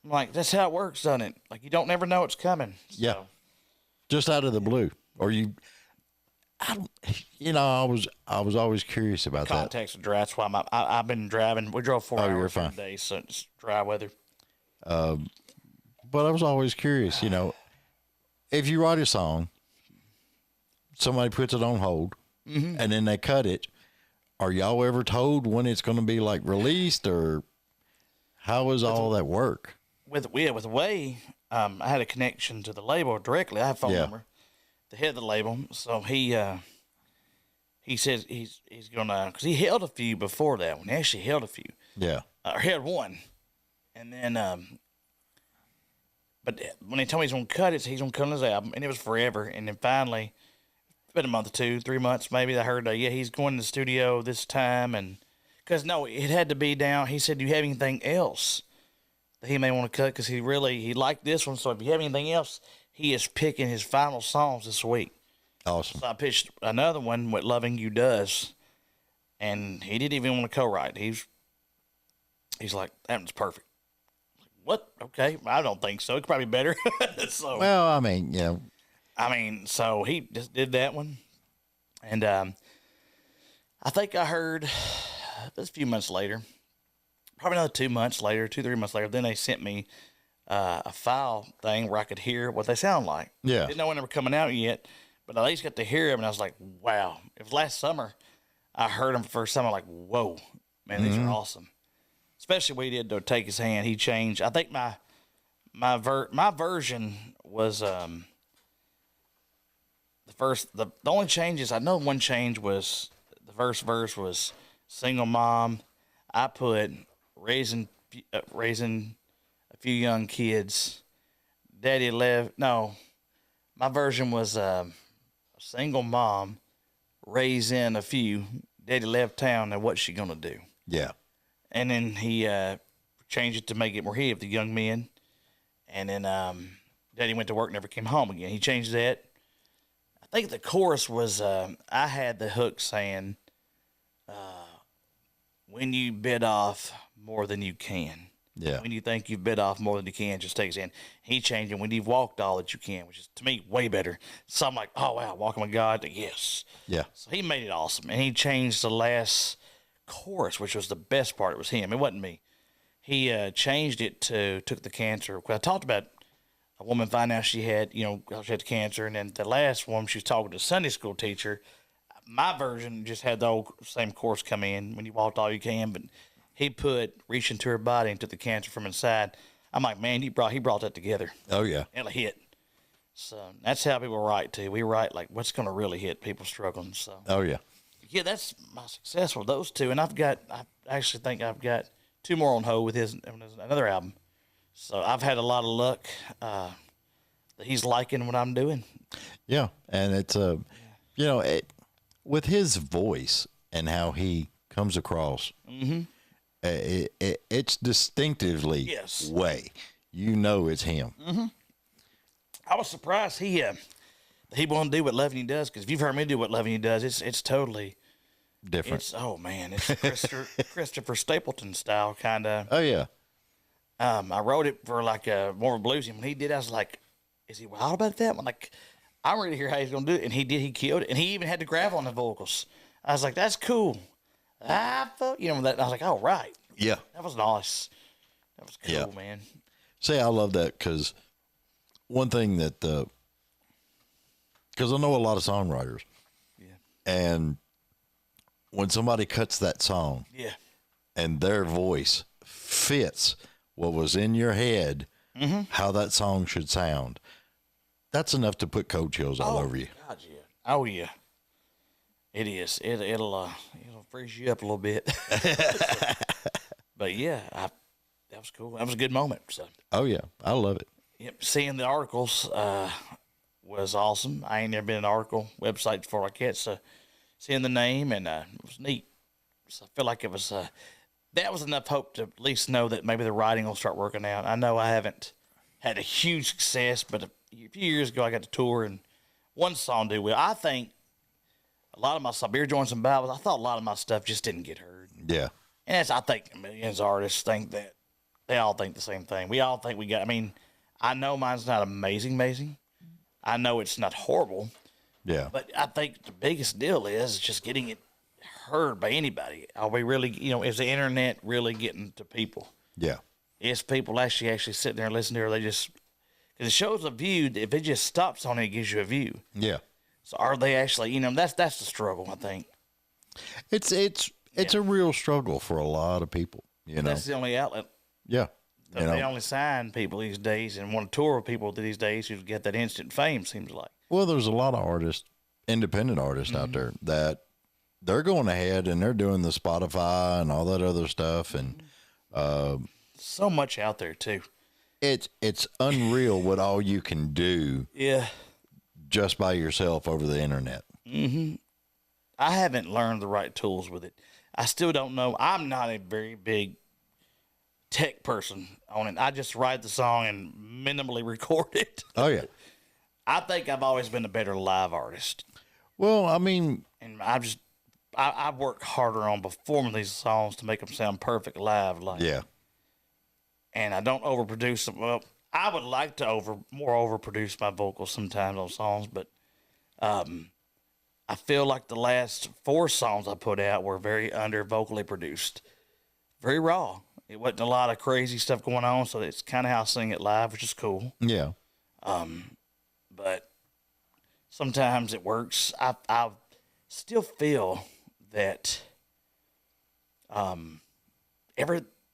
I'm like, that's how it works, doesn't it? Like you don't never know it's coming. So. Yeah. Just out of the blue. Or I was always curious about Contacts are dry. That's why I've been driving. We drove 4 hours fine. a day, so it's dry weather. But I was always curious, if you write a song, somebody puts it on hold, and then they cut it. Are y'all ever told when it's going to be like released, or how does all that work? With Whey, I had a connection to the label directly. I have a phone number, the head of the label. So he says he's gonna, because he held a few before that one. He actually held a few. Yeah. Or held one, and then but when he told me he's gonna cut it, he's gonna cut his album, and it was forever. And then finally, it's been a month or 2, 3 months maybe. I heard he's going to the studio this time, and because no, it had to be down. He said, "Do you have anything else that he may want to cut?" Because he liked this one. So if you have anything else, he is picking his final songs this week. Awesome. So I pitched another one, What Loving You Does, and he didn't even want to co-write. He's like, that one's perfect. Like, what? Okay, I don't think so. It could probably be better. So, well, I mean, so he just did that one, and I think I heard this a few months later, probably another 2 months later, 2, 3 months later. Then they sent me a file thing where I could hear what they sound like. Yeah. Didn't know when they were coming out yet, but I at least got to hear them, and I was like, wow. It was last summer. I heard them for the first time. I'm like, whoa, man, these are awesome. Especially what he did to Take His Hand. He changed. I think my version was the only changes. I know one change was the first verse was single mom. I put raising a few young kids. Daddy left. No, my version was a single mom raising a few. Daddy left town, and what's she gonna do? Yeah. And then he changed it to make it more he of the young men. And then Daddy went to work, never came home again. He changed that. I think the chorus was I had the hook saying, when you bit off more than you can. Yeah. When you think you've bit off more than you can, just takes in. He changed it when you've walked all that you can, which is, to me, way better. So I'm like, oh, wow, walking with God, yes. Yeah. So he made it awesome. And he changed the last chorus, which was the best part. It was him. It wasn't me. He changed it to, took the cancer. I talked about a woman finding out she had, she had the cancer. And then the last one, she was talking to a Sunday school teacher. My version just had the old same chorus come in, when you walked all you can, but he put reach into her body and took the cancer from inside. I'm like, man, he brought that together. Oh, yeah. It'll hit. So that's how people write too. We write like what's going to really hit people struggling. So Oh, yeah. yeah, that's my success with those two. And I actually think I've got two more on hold with another album. So I've had a lot of luck that he's liking what I'm doing. Yeah. And it's, with his voice and how he comes across, it's distinctively Yes. Whey. You know it's him. I was surprised he won't do what Loving You does, because if you've heard me do what Loving You does, it's totally Different. It's Christopher Stapleton style kind of. Oh, yeah. I wrote it for like more bluesy. When he did, I was like, is he wild about that? I'm like, I'm ready to hear how he's gonna do it, and he did. He killed it, and he even had to gravel on the vocals. I was like, that's cool. I thought, that. I was like, oh right, Yeah. that was nice. That was cool, Yeah. man. See, I love that because one thing that, because I know a lot of songwriters, Yeah, and when somebody cuts that song yeah, and their voice fits what was in your head, how that song should sound, that's enough to put cold chills all over you. God, yeah. Oh yeah. It is. It'll freeze you up a little bit. But yeah, that was cool. That was a good moment. So. Oh, yeah. I love it. Yep, seeing the articles was awesome. I ain't never been in an article website before like that, so seeing the name and it was neat. So I feel like it was that was enough hope to at least know that maybe the writing will start working out. I know I haven't had a huge success, but a few years ago I got to tour and one song did well. I think a lot of my stuff, Beer Joints and Bibles, I thought a lot of my stuff just didn't get heard. Yeah. And I think millions of artists think that. They all think the same thing. We all think I know mine's not amazing. I know it's not horrible. Yeah. But I think the biggest deal is just getting it heard by anybody. Are we really, is the internet really getting to people? Yeah. Is people actually sitting there and listening to it, or they just, because it shows a view, if it just stops on it, it gives you a view. Yeah. So are they actually, that's the struggle, I think. It's a real struggle for a lot of people, That's the only outlet. Yeah. They only sign people these days and want to tour with people these days who get that instant fame, seems like. Well, there's a lot of artists, independent artists out there that they're going ahead and they're doing the Spotify and all that other stuff. And So much out there, too. it's unreal what all you can do Yeah. just by yourself over the internet. I haven't learned the right tools with it. I still don't know. I'm not a very big tech person on it. I just write the song and minimally record it. Oh, yeah. I think I've always been a better live artist. Well, I mean, And I work harder on performing these songs to make them sound perfect live. yeah. And I don't overproduce them. Well, I would like to overproduce my vocals sometimes on songs, but I feel like the last 4 songs I put out were very under vocally produced, very raw. It wasn't a lot of crazy stuff going on, so it's kind of how I sing it live, which is cool. Yeah. But sometimes it works. I still feel that a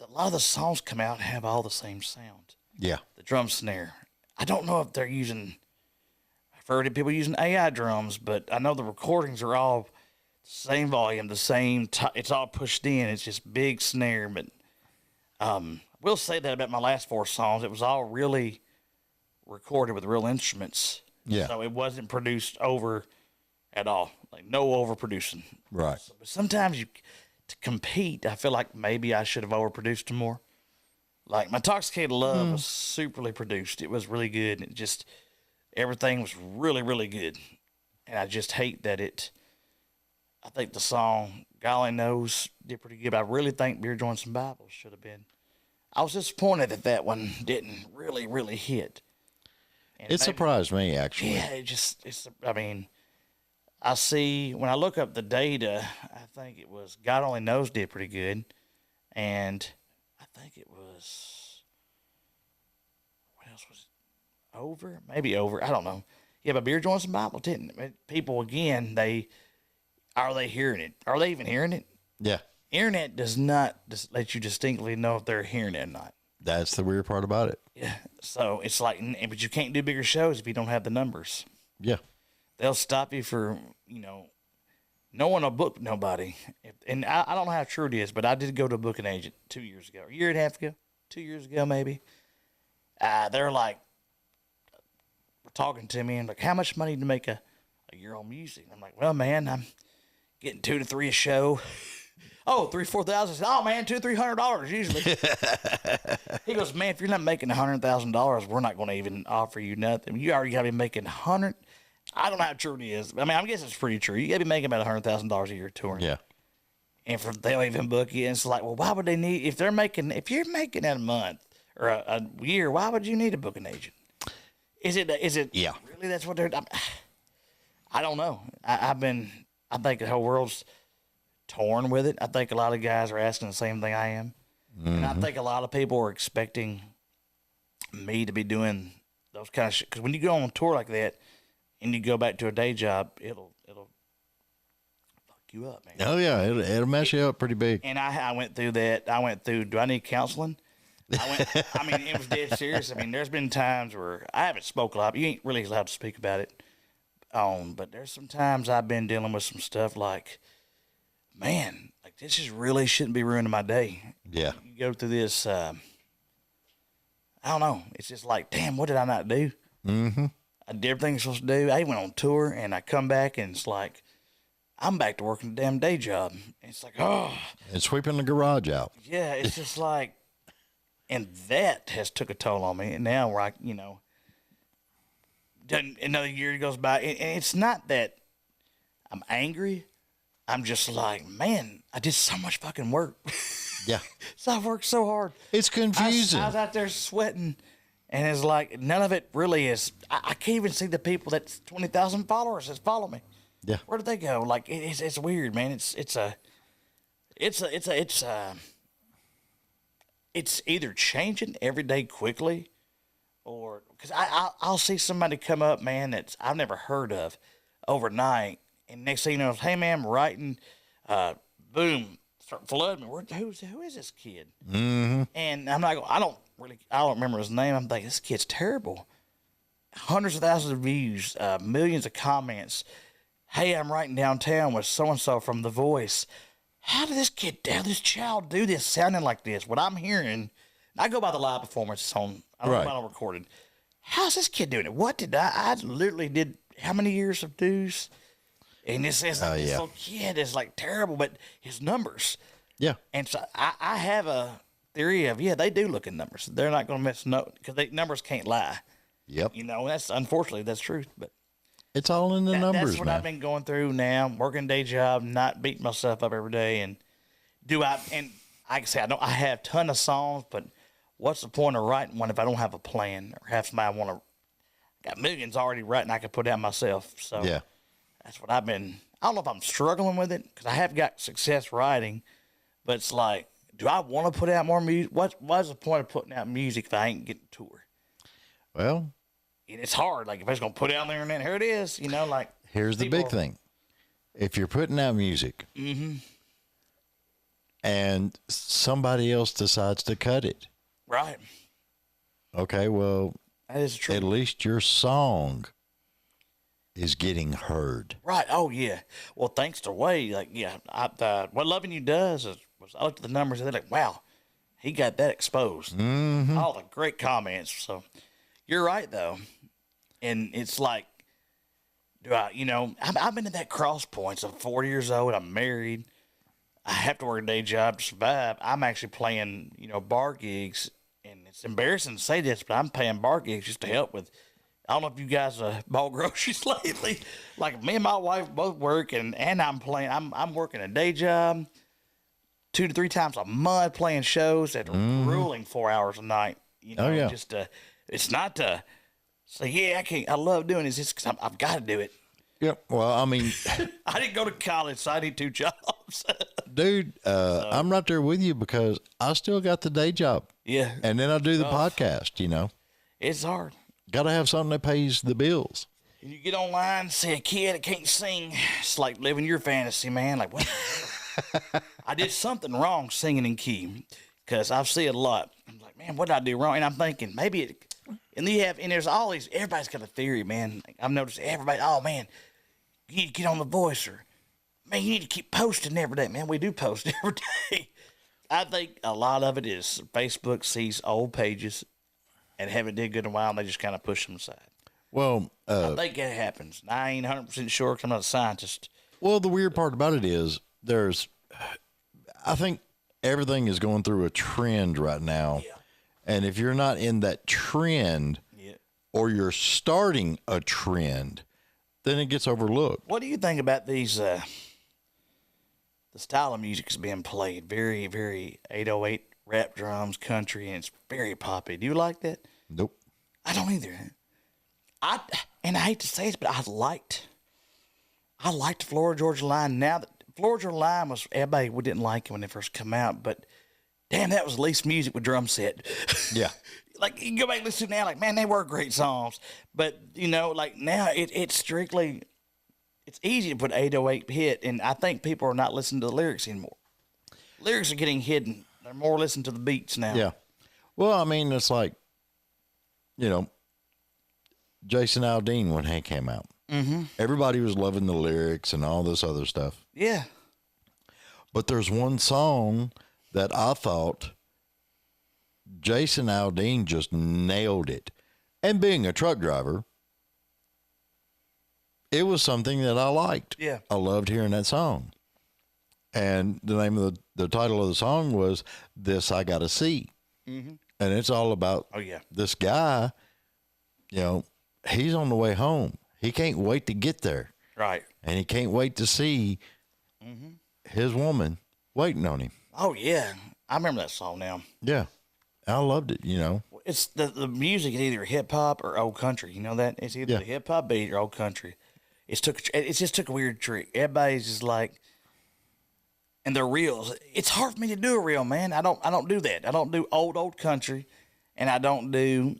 lot of the songs come out and have all the same sound. Yeah. The drum snare. I don't know if they're using. I've heard of people using AI drums, but I know the recordings are all the same volume, the same. It's all pushed in. It's just big snare, but. We'll say that about my last 4 songs. It was all really recorded with real instruments. Yeah. So it wasn't produced over at all. Like no overproducing. Right. So, but sometimes to compete, I feel like maybe I should have overproduced them more. Like my Intoxicated Love was superly produced. It was really good. And everything was really, really good. And I just hate that I think the song Golly Knows did pretty good. But I really think Beer Joints and Bibles should have been. I was disappointed that one didn't really hit. And It surprised me, actually. Yeah, I mean, I see, when I look up the data, I think it was God Only Knows did pretty good. And I think it was, what else was it? Over? Maybe Over. I don't know. Yeah, but Beer Joints and Bible didn't. People, again, are they hearing it? Are they even hearing it? Yeah. Internet does not let you distinctly know if they're hearing it or not. That's the weird part about it. Yeah. So it's like, but you can't do bigger shows if you don't have the numbers. Yeah. They'll stop you for, no one will book nobody. And I don't know how true it is, but I did go to a booking agent 2 years ago, a year and a half ago, 2 years ago maybe. They're like, talking to me and like, how much money to make a year on music? I'm like, well, man, I'm getting 2 to 3 a show. Oh, 3,000-4,000. Oh man, $200-300 usually. He goes, man, if you're not making $100,000, we're not going to even offer you nothing. You already got to be making $100,000. I don't know how true it is. I mean, I guess it's pretty true. You got to be making about $100,000 a year touring. Yeah. And they'll even book you. And it's like, well, why would they need, if you're making that a month or a year, why would you need a booking agent? Is it Yeah. really that's what they're, I don't know. I think the whole world's torn with it. I think a lot of guys are asking the same thing I am. Mm-hmm. And I think a lot of people are expecting me to be doing those kind of shit. Because when you go on a tour like that and you go back to a day job, it'll fuck you up, man. Oh, yeah. It'll mess you up pretty big. And I went through that. Do I need counseling? I mean, it was dead serious. I mean, there's been times where I haven't spoke a lot. You ain't really allowed to speak about it. But there's some times I've been dealing with some stuff like, man, like this just really shouldn't be ruining my day. Yeah. You go through this, I don't know. It's just like, damn, what did I not do? Mm-hmm. I did everything I was supposed to do. I went on tour and I come back and it's like, I'm back to working a damn day job. And it's like, oh. And sweeping the garage out. Yeah, it's just like, and that has took a toll on me. And now we're like, another year goes by. And it's not that I'm angry. I'm just like, man, I did so much fucking work. Yeah. So I worked so hard. It's confusing. I was out there sweating. And it's like, none of it really is. I can't even see the people that's 20,000 followers that follow me. Yeah. Where did they go? Like, it's weird, man. It's either changing every day quickly, or because I'll see somebody come up, man, that's I've never heard of overnight, and next thing you know, hey man, I'm writing, boom, start flooding me. Who is this kid? Mm-hmm. And I don't remember his name. I'm thinking this kid's terrible. Hundreds of thousands of views, millions of comments. Hey, I'm writing downtown with so and so from The Voice. How did this child do this sounding like this? What I'm hearing, I go by the live performance on, I don't know about recorded. How's this kid doing it? What did I literally did how many years of dues? And this is like, this little kid is like terrible, but his numbers. Yeah. And so I have a theory of, they do look at numbers. They're not going to miss because numbers can't lie. Yep. That's unfortunately, that's truth, but. It's all in the numbers, That's what man. I've been going through now. Working a day job, not beating myself up every day. And like I say, I have a ton of songs, but what's the point of writing one if I don't have a plan or have somebody got millions already writing I could put out myself. So yeah, that's what I've been. I don't know if I'm struggling with it because I have got success writing, but it's like, do I want to put out more music? What's the point of putting out music if I ain't getting to tour? Well, and it's hard. Like if I was going to put it out there and then here it is, like. Here's the big thing. If you're putting out music and somebody else decides to cut it. Right. Okay, well, that is true. At least your song is getting heard. Right. Oh, yeah. Well, thanks to Whey, what Loving You does is I looked at the numbers and they're like, wow, he got that exposed. Mm-hmm. All the great comments. So you're right, though. And it's like, I've been at that cross points. I'm 40 years old. I'm married. I have to work a day job to survive. I'm actually playing, bar gigs. And it's embarrassing to say this, but I'm paying bar gigs just to help with. I don't know if you guys bought groceries lately. Like me and my wife both work, and I'm playing. I'm working a day job. 2 to 3 times a month playing shows that are grueling 4 hours a night. You know, just it's not to say, yeah, I love doing this. It's because I've got to do it. Yep. Well, I mean, I didn't go to college, so I need 2 jobs. dude, I'm right there with you because I still got the day job. Yeah. And then I do the podcast, you know. It's hard. Got to have something that pays the bills. And you get online, see a kid that can't sing. It's like living your fantasy, man. Like, what? I did something wrong singing in key because I've seen it a lot. I'm like, man, what did I do wrong? And I'm thinking maybe it. And there's all these. Everybody's got a theory, man. Like, I've noticed everybody. Oh man, you need to get on the voice, or man, you need to keep posting every day. Man, we do post every day. I think a lot of it is Facebook sees old pages and haven't did good in a while, and they just kind of push them aside. Well, I think it happens. I ain't 100% sure because I'm not a scientist. Well, the weird part about it is I think everything is going through a trend right now. Yeah. And if you're not in that trend or you're starting a trend, then it gets overlooked. What do you think about these, the style of music is being played? Very, very 808 rap drums, country, and it's very poppy. Do you like that? Nope. I don't either. And I hate to say this, but I liked Florida Georgia Line. Now that Florida Georgia Line was, everybody didn't like it when they first come out, but damn, that was at least music with drum set. Yeah. Like, you can go back and listen to it now, like, man, they were great songs. But, you know, like, now it's strictly, it's easy to put 808 hit, and I think people are not listening to the lyrics anymore. Lyrics are getting hidden. They're more listening to the beats now. Yeah. Well, I mean, it's like, you know, Jason Aldean when he came out. Mm-hmm. Everybody was loving the lyrics and all this other stuff. Yeah. But there's one song that I thought Jason Aldean just nailed it. And being a truck driver, it was something that I liked. Yeah. I loved hearing that song. And the name of the title of the song was This I Gotta See. Mm-hmm. And it's all about this guy, you know, he's on the way home. He can't wait to get there. Right. And he can't wait to see his woman waiting on him. Oh, yeah. I remember that song now. Yeah. I loved it, you know. It's the music is either hip-hop or old country. You know that? It's either the hip-hop beat or old country. It just took a weird trick. Everybody's just like, and they're reels. It's hard for me to do a reel, man. I don't do that. I don't do old country, and I don't do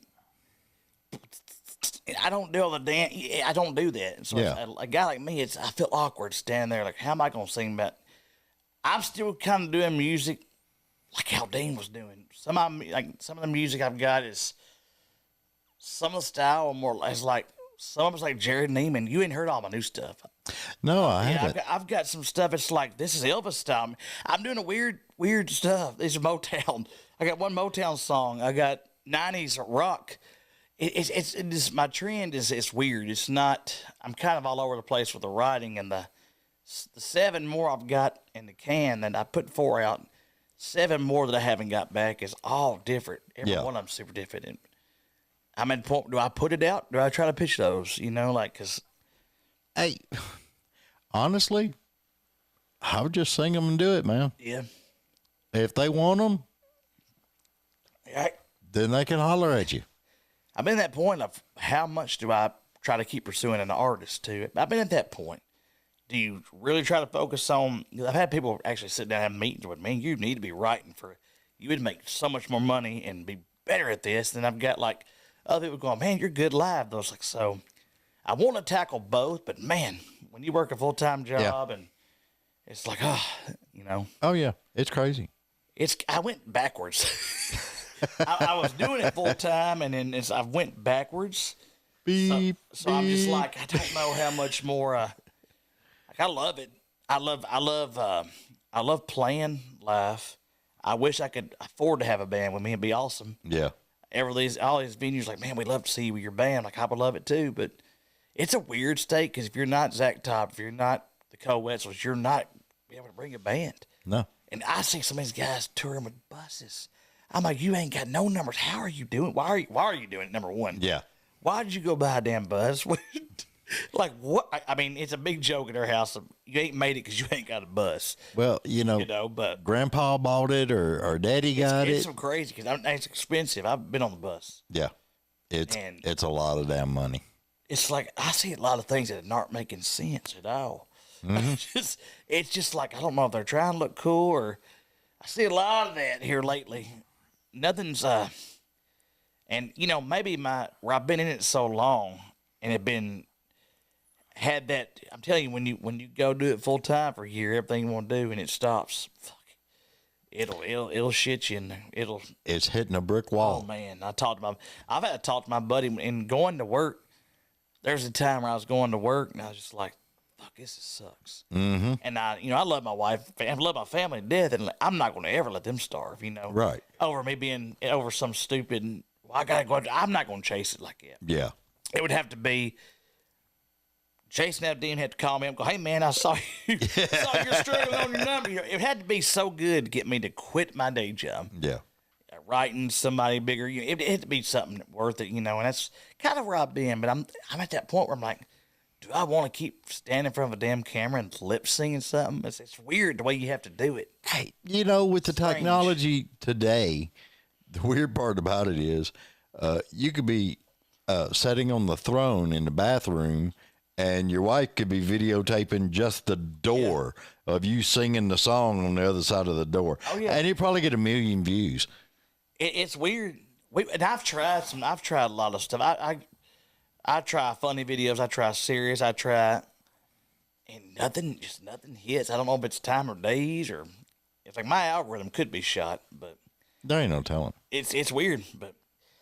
all the dance. I don't do that. So a guy like me, I feel awkward standing there. Like, how am I going to sing about? I'm still kind of doing music like Aldean was doing. Some of the music I've got is some of the style are more or less like some of it's like Jared Neiman. You ain't heard all my new stuff. No, I haven't. I've got some stuff. It's like this is Elvis style. I'm doing a weird stuff. This is Motown. I got one Motown song. I got 90s rock. It's my trend is it's weird. It's not. I'm kind of all over the place with the writing and the 7 more I've got in the can that I put 4 out. 7 more that I haven't got back is all different. Every one of them super different. And I'm at the point, do I put it out? Do I try to pitch those? You know, like, because. Hey, honestly, I would just sing them and do it, man. Yeah. If they want them, then they can holler at you. I've been at that point of how much do I try to keep pursuing an artist too? I've been at that point. Do you really try to focus on? I've had people actually sit down and have meetings with me. You need to be writing you would make so much more money and be better at this. Than I've got like other people going, man, you're good live. Those like so. I want to tackle both, but man, when you work a full-time job and it's like, you know. Oh yeah, it's crazy. I went backwards. I was doing it full-time, and then I went backwards. Beep, so I'm just like, I don't know how much more. Like I love it. I love playing live. I wish I could afford to have a band with me. It'd be awesome. Yeah. All these venues like, man, we'd love to see you with your band. Like I would love it too, but it's a weird state because if you're not Zach Top, if you're not the Co-Wetzels, you're not be able to bring a band. No. And I see some of these guys touring with buses. I'm like, you ain't got no numbers. How are you doing? Why are you doing it? Number one. Yeah. Why did you go buy a damn bus? Like what? I mean, it's a big joke at our house. You ain't made it because you ain't got a bus. Well, But Grandpa bought it or Daddy got it's it. so crazy because it's expensive. I've been on the bus. Yeah, it's a lot of damn money. It's like I see a lot of things that aren't making sense at all. It's just like I don't know if they're trying to look cool or I see a lot of that here lately. Nothing's and maybe where I've been in it so long and had that. I'm telling you, when you go do it full time for a year, everything you want to do and it stops, fuck, it'll shit you and it's hitting a brick oh wall. man. I've had to talk to my buddy and going to work. There's a time where I was going to work and I was just like, fuck, this sucks. Mm-hmm. And I love my wife, I love my family to death, and I'm not going to ever let them starve, Right. over me being over some stupid. Well, I gotta go. I'm not going to chase it like that. Yeah. It would have to be Jason Abdeen had to call me and go, hey man, I saw you. Saw you're struggling on your number. It had to be so good to get me to quit my day job. Yeah. Writing somebody bigger. It had to be something worth it, and that's kind of where I've been. But I'm at that point where I'm like, do I want to keep standing in front of a damn camera and lip singing something? It's weird the way you have to do it. Hey, with the technology today, the weird part about it is you could be sitting on the throne in the bathroom and your wife could be videotaping just the door of you singing the song on the other side of the door. Oh, yeah. And you probably get 1 million views. It's weird. And I've tried a lot of stuff. I try funny videos. I try serious. And nothing hits. I don't know if it's time or days or it's like my algorithm could be shot, but There ain't no telling. it's weird. But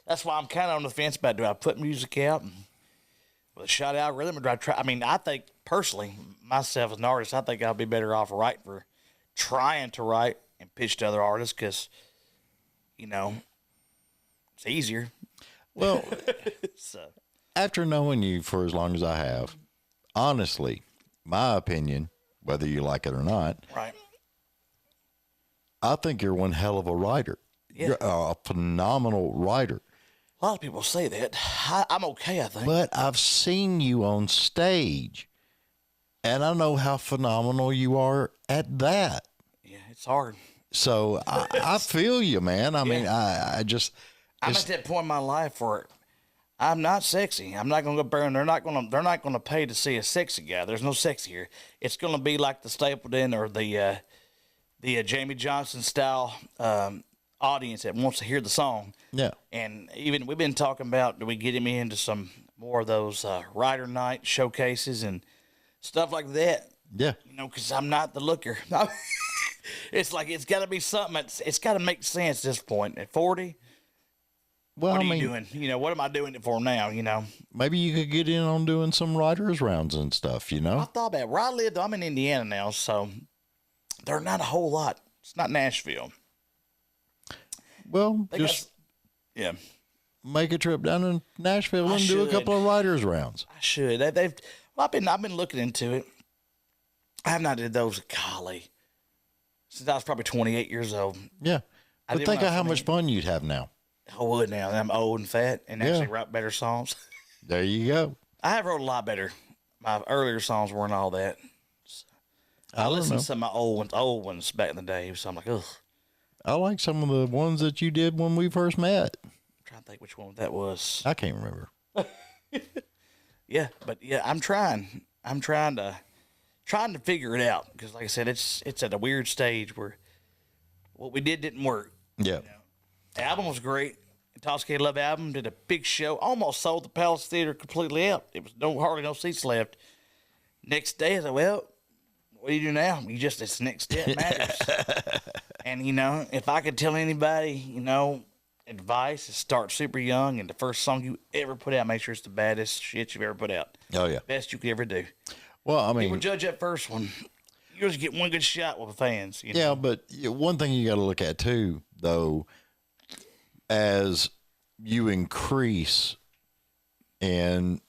that's why I'm kind of on the fence about do I put music out with a shot algorithm or do I try? I mean, I think personally, myself as an artist, I think I'll be better off trying to write and pitch to other artists because, it's easier. Well, So. after knowing you for as long as I have, honestly, my opinion, whether you like it or not, Right. I think you're one hell of a writer. Yeah. You're a phenomenal writer. A lot of people say that. I'm okay, I think. But I've seen you on stage, and I know how phenomenal you are at that. Yeah, it's hard. So I feel you, man. I mean, I just... I'm at that point in my life where I'm not sexy. I'm not gonna go burn. They're not gonna pay to see a sexy guy. There's no sex here. It's gonna be like the Stapleton or the Jamie Johnson style audience that wants to hear the song. Yeah. And even we've been talking about, do we get him into some more of those writer night showcases and stuff like that? Yeah. Because I'm not the looker. It's like it's got to be something. It's got to make sense at this point. At 40, Well, what are you doing? What am I doing it for now? maybe you could get in on doing some writers' rounds and stuff, I thought about it. Where I live, I'm in Indiana now, so there's not a whole lot. It's not Nashville. Well, just Yeah, make a trip down to Nashville and do a should. couple of writers' rounds. I should. I've been looking into it. I have not did those, golly, since I was probably 28 years old. Yeah. I But did think when I of how was much fun you'd have now. I would now. I'm old and fat and actually write better songs. There you go. I have wrote a lot better. My earlier songs weren't all that. I don't listened know. to some of my old ones back in the day, so I'm like, ugh. I like some of the ones that you did when we first met. I'm trying to think which one that was. I can't remember. Yeah, but yeah, I'm trying. I'm trying to figure it out because, like I said, it's at a weird stage where what we didn't work. Yeah. The album was great. Intoxicated Love album did a big show. Almost sold the Palace Theater completely out. It was hardly no seats left. Next day, I said, well, what do you do now? It's the next step matters. And, if I could tell anybody, advice is start super young and the first song you ever put out, make sure it's the baddest shit you've ever put out. Oh, yeah. Best you could ever do. Well, I People mean, judge that first one. You just get one good shot with the fans. yeah, but one thing you got to look at too, though, as you increase in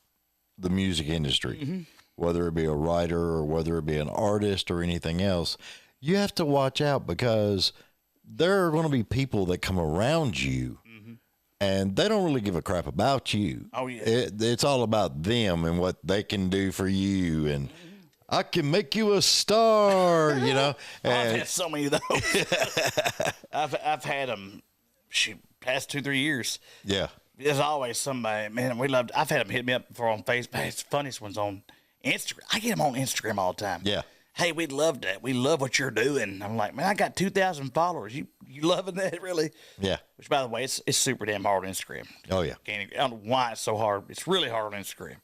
the music industry, whether it be a writer or whether it be an artist or anything else, you have to watch out because there are going to be people that come around you and they don't really give a crap about you. Oh, yeah. It's all about them and what they can do for you, and I can make you a star, you know. I've had so many of those. I've had them, past 2-3 years. Yeah. There's always somebody, man, I've had them hit me up before on Facebook. It's the funniest ones on Instagram. I get them on Instagram all the time. Yeah. Hey, we love that. We love what you're doing. I'm like, man, I got 2,000 followers. You loving that, really? Yeah. Which, by the way, it's super damn hard on Instagram. Oh, yeah. I don't know why it's so hard. It's really hard on Instagram.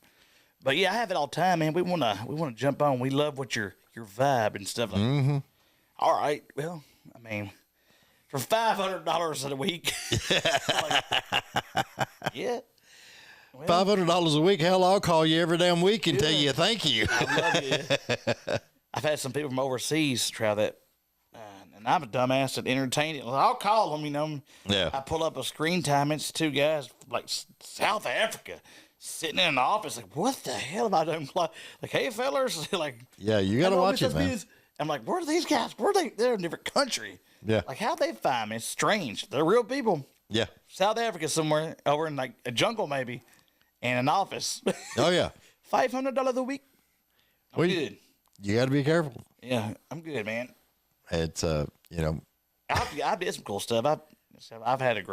But yeah, I have it all the time, man. We wanna jump on. We love what your vibe and stuff like that. All right. Well, I mean, for $500 a week. Yeah. Well, $500 a week. Hell, I'll call you every damn week and tell you thank you. I love you. I've had some people from overseas try that. And I'm a dumbass that entertain it. Well, I'll call them, you know. Yeah. I pull up a screen time. It's 2 guys like South Africa sitting in the office. Like, what the hell have I done? Like, hey, fellas. Like, Yeah, you got to watch it, man. I'm like, where are these guys? They're in a different country. Yeah. Like, how'd they find me? It's strange. They're real people. Yeah. South Africa somewhere over in like a jungle maybe, and an office. Oh, yeah. $500 a week. I'm good. You got to be careful. Yeah, I'm good, man. It's, you know. I did some cool stuff. I've had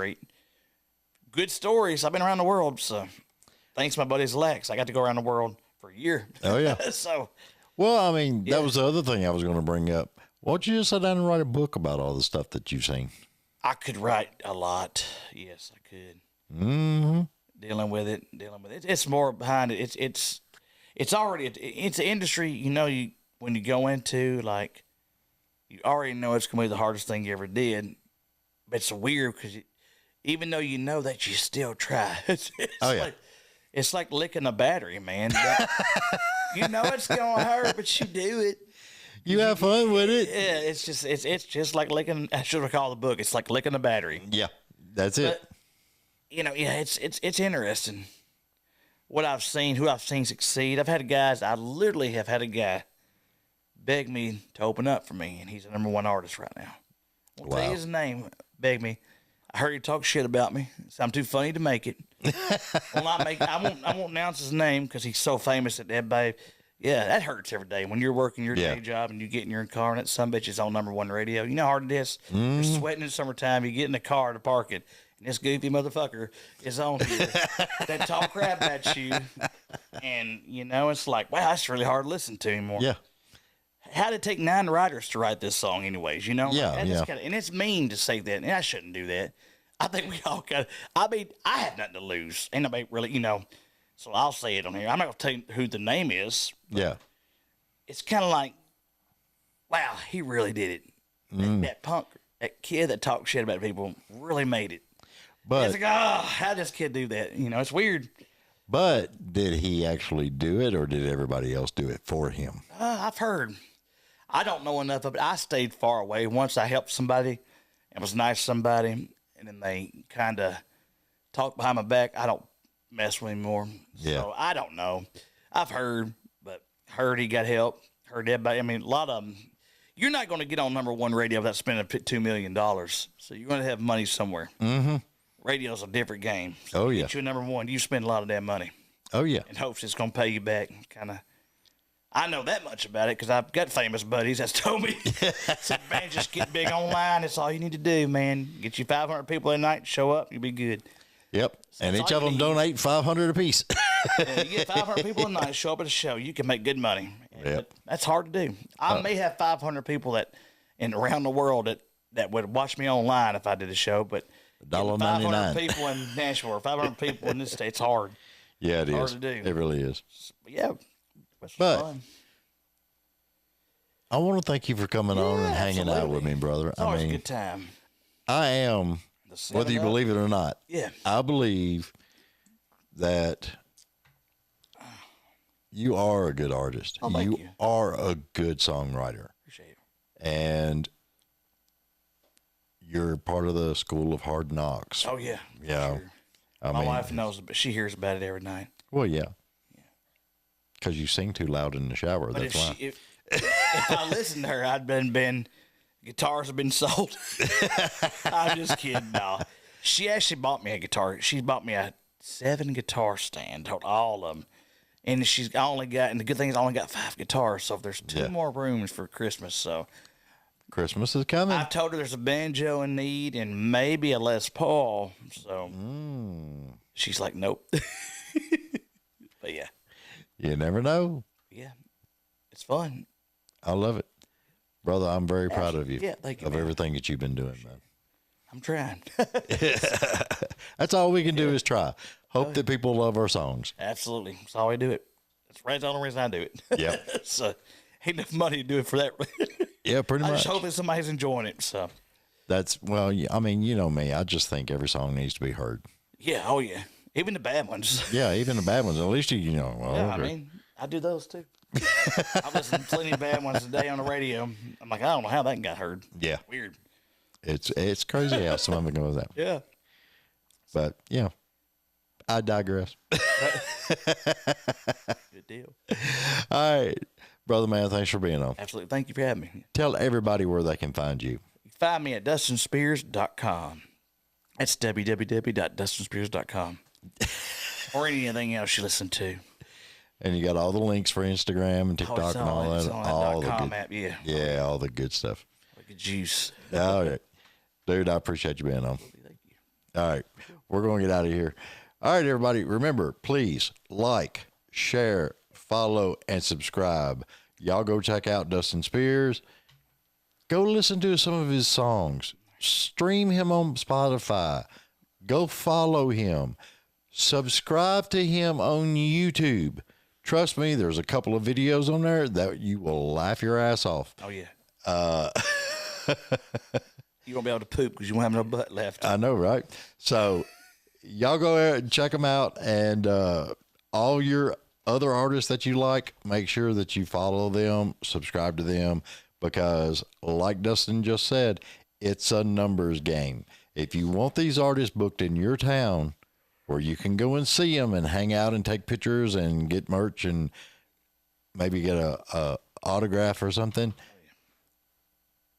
good stories. I've been around the world, so thanks to my buddies Lex, I got to go around the world for a year. Oh, yeah. So. Well, I mean, that was the other thing I was going to bring up. Why don't you just sit down and write a book about all the stuff that you've seen? I could write a lot. Yes, I could. Mm-hmm. Dealing with it. It's more behind it. It's already, it's an industry, you know, when you go into, like, you already know it's going to be the hardest thing you ever did. But it's weird because even though you know that, you still try. It's like licking a battery, man. You know it's going to hurt, but you do it. You have fun with it. Yeah, it's just like licking. I should have called the book. It's like licking a battery. Yeah, that's it. But, you know, yeah, it's interesting what I've seen, who I've seen succeed. I literally have had a guy beg me to open up for me, and he's the #1 artist right now. I won't tell you his name. Beg me. I heard you talk shit about me, so I'm too funny to make it. I won't announce his name because he's so famous that everybody. Yeah, that hurts every day when you're working your day job and you get in your car and that sumbitch is on #1 radio. You know how hard it is? You're sweating in the summertime. You get in the car to park it, and this goofy motherfucker is on here that talk crap at you. And, you know, it's like, wow, that's really hard to listen to anymore. Yeah. How did it take 9 writers to write this song anyways, you know? Yeah, and it's mean to say that, and I shouldn't do that. I think we all got, I mean, I have nothing to lose. Ain't nobody really, you know, so I'll say it on here. I'm not going to tell you who the name is. Yeah. It's kind of like, wow, he really did it. That punk, that kid that talked shit about people really made it. But it's like, oh, how did this kid do that? You know, it's weird. But did he actually do it, or did everybody else do it for him? I've heard. I don't know enough of it. I stayed far away. Once I helped somebody and was nice to somebody, and then they kind of talked behind my back, I don't mess with him anymore. Yeah. So I don't know. I've heard, but heard he got help. Heard everybody. I mean, a lot of them. You're not going to get on #1 radio without spending $2 million. So you're going to have money somewhere. Mm-hmm. Radio's a different game. So get you a #1. You spend a lot of that money. Oh, yeah. In hopes it's going to pay you back. Kind of. I know that much about it because I've got famous buddies that's told me. Said, man, just get big online. That's all you need to do, man. Get you 500 people a night, show up, you'll be good. Yep. So and each of them donate $500 apiece. Yeah, you get 500 people a night, show up at a show, you can make good money. Yep. That's hard to do. I may have 500 people that around the world that would watch me online if I did a show, but $500 people in Nashville or 500 people in this state, it's hard. Yeah, it is. Hard to do. It really is. But yeah. But fun. I want to thank you for coming on and hanging out with me, brother. It's always a good time. I am, whether you believe it or not, I believe that you are a good artist. Oh, you are a good songwriter. Appreciate it. And you're part of the school of hard knocks. Oh, yeah. Yeah. Sure. My wife knows, but she hears about it every night. Well, yeah. Because you sing too loud in the shower. But that's why. If I listened to her, I'd been guitars have been sold. I'm just kidding. No, She actually bought me a guitar. She bought me a 7 guitar stand, all of them. And and the good thing is I only got 5 guitars, so there's 2 more rooms for Christmas. So Christmas is coming. I told her there's a banjo in need and maybe a Les Paul. So she's like, nope. But yeah. You never know. Yeah. It's fun. I love it. Brother, I'm very proud of you. Yeah, thank you. Of everything that you've been doing, man. I'm trying. That's all we can do is try. Hope that people love our songs. Absolutely. That's how I do it. That's the only reason I do it. Yeah. So ain't enough money to do it for that. Yeah, pretty I much. just hope that somebody's enjoying it. So Well, I mean, you know me. I just think every song needs to be heard. yeah, oh yeah. Even the bad ones. Yeah, even the bad ones. At least you know. Well, Yeah, okay. I mean, I do those too. I listen to plenty of bad ones a day on the radio. I'm like, I don't know how that got heard. Yeah. Weird. It's crazy how some of it goes out. Yeah. But, yeah, I digress. Good deal. All right. Brother man, thanks for being on. Absolutely. Thank you for having me. Tell everybody where they can find you. You can find me at DustinSpears.com. That's www.DustinSpears.com. Or anything else you listen to. And you got all the links for Instagram and TikTok and all that. It's on All that the .com good, app, yeah. yeah, all the good stuff. Like a juice. All right. Dude, I appreciate you being on. Thank you. All right. We're going to get out of here. All right, everybody. Remember, please like, share, follow, and subscribe. Y'all go check out Dustin Spears. Go listen to some of his songs. Stream him on Spotify. Go follow him. Subscribe to him on YouTube. Trust me, there's a couple of videos on there that you will laugh your ass off. Oh, yeah. You won't be able to poop because you won't have no butt left. I know, right? So y'all go ahead and check them out. And all your other artists that you like, make sure that you follow them, subscribe to them, because like Dustin just said, it's a numbers game. If you want these artists booked in your town where you can go and see them and hang out and take pictures and get merch and maybe get a autograph or something,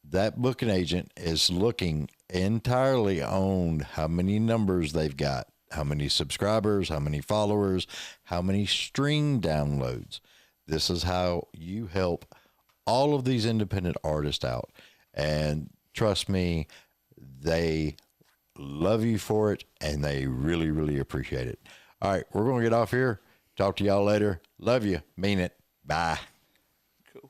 that booking agent is looking entirely on how many numbers they've got, how many subscribers, how many followers, how many stream downloads. This is how you help all of these independent artists out. And trust me, they love you for it, and they really, really appreciate it. All right, we're going to get off here. Talk to y'all later. Love you. Mean it. Bye. Cool.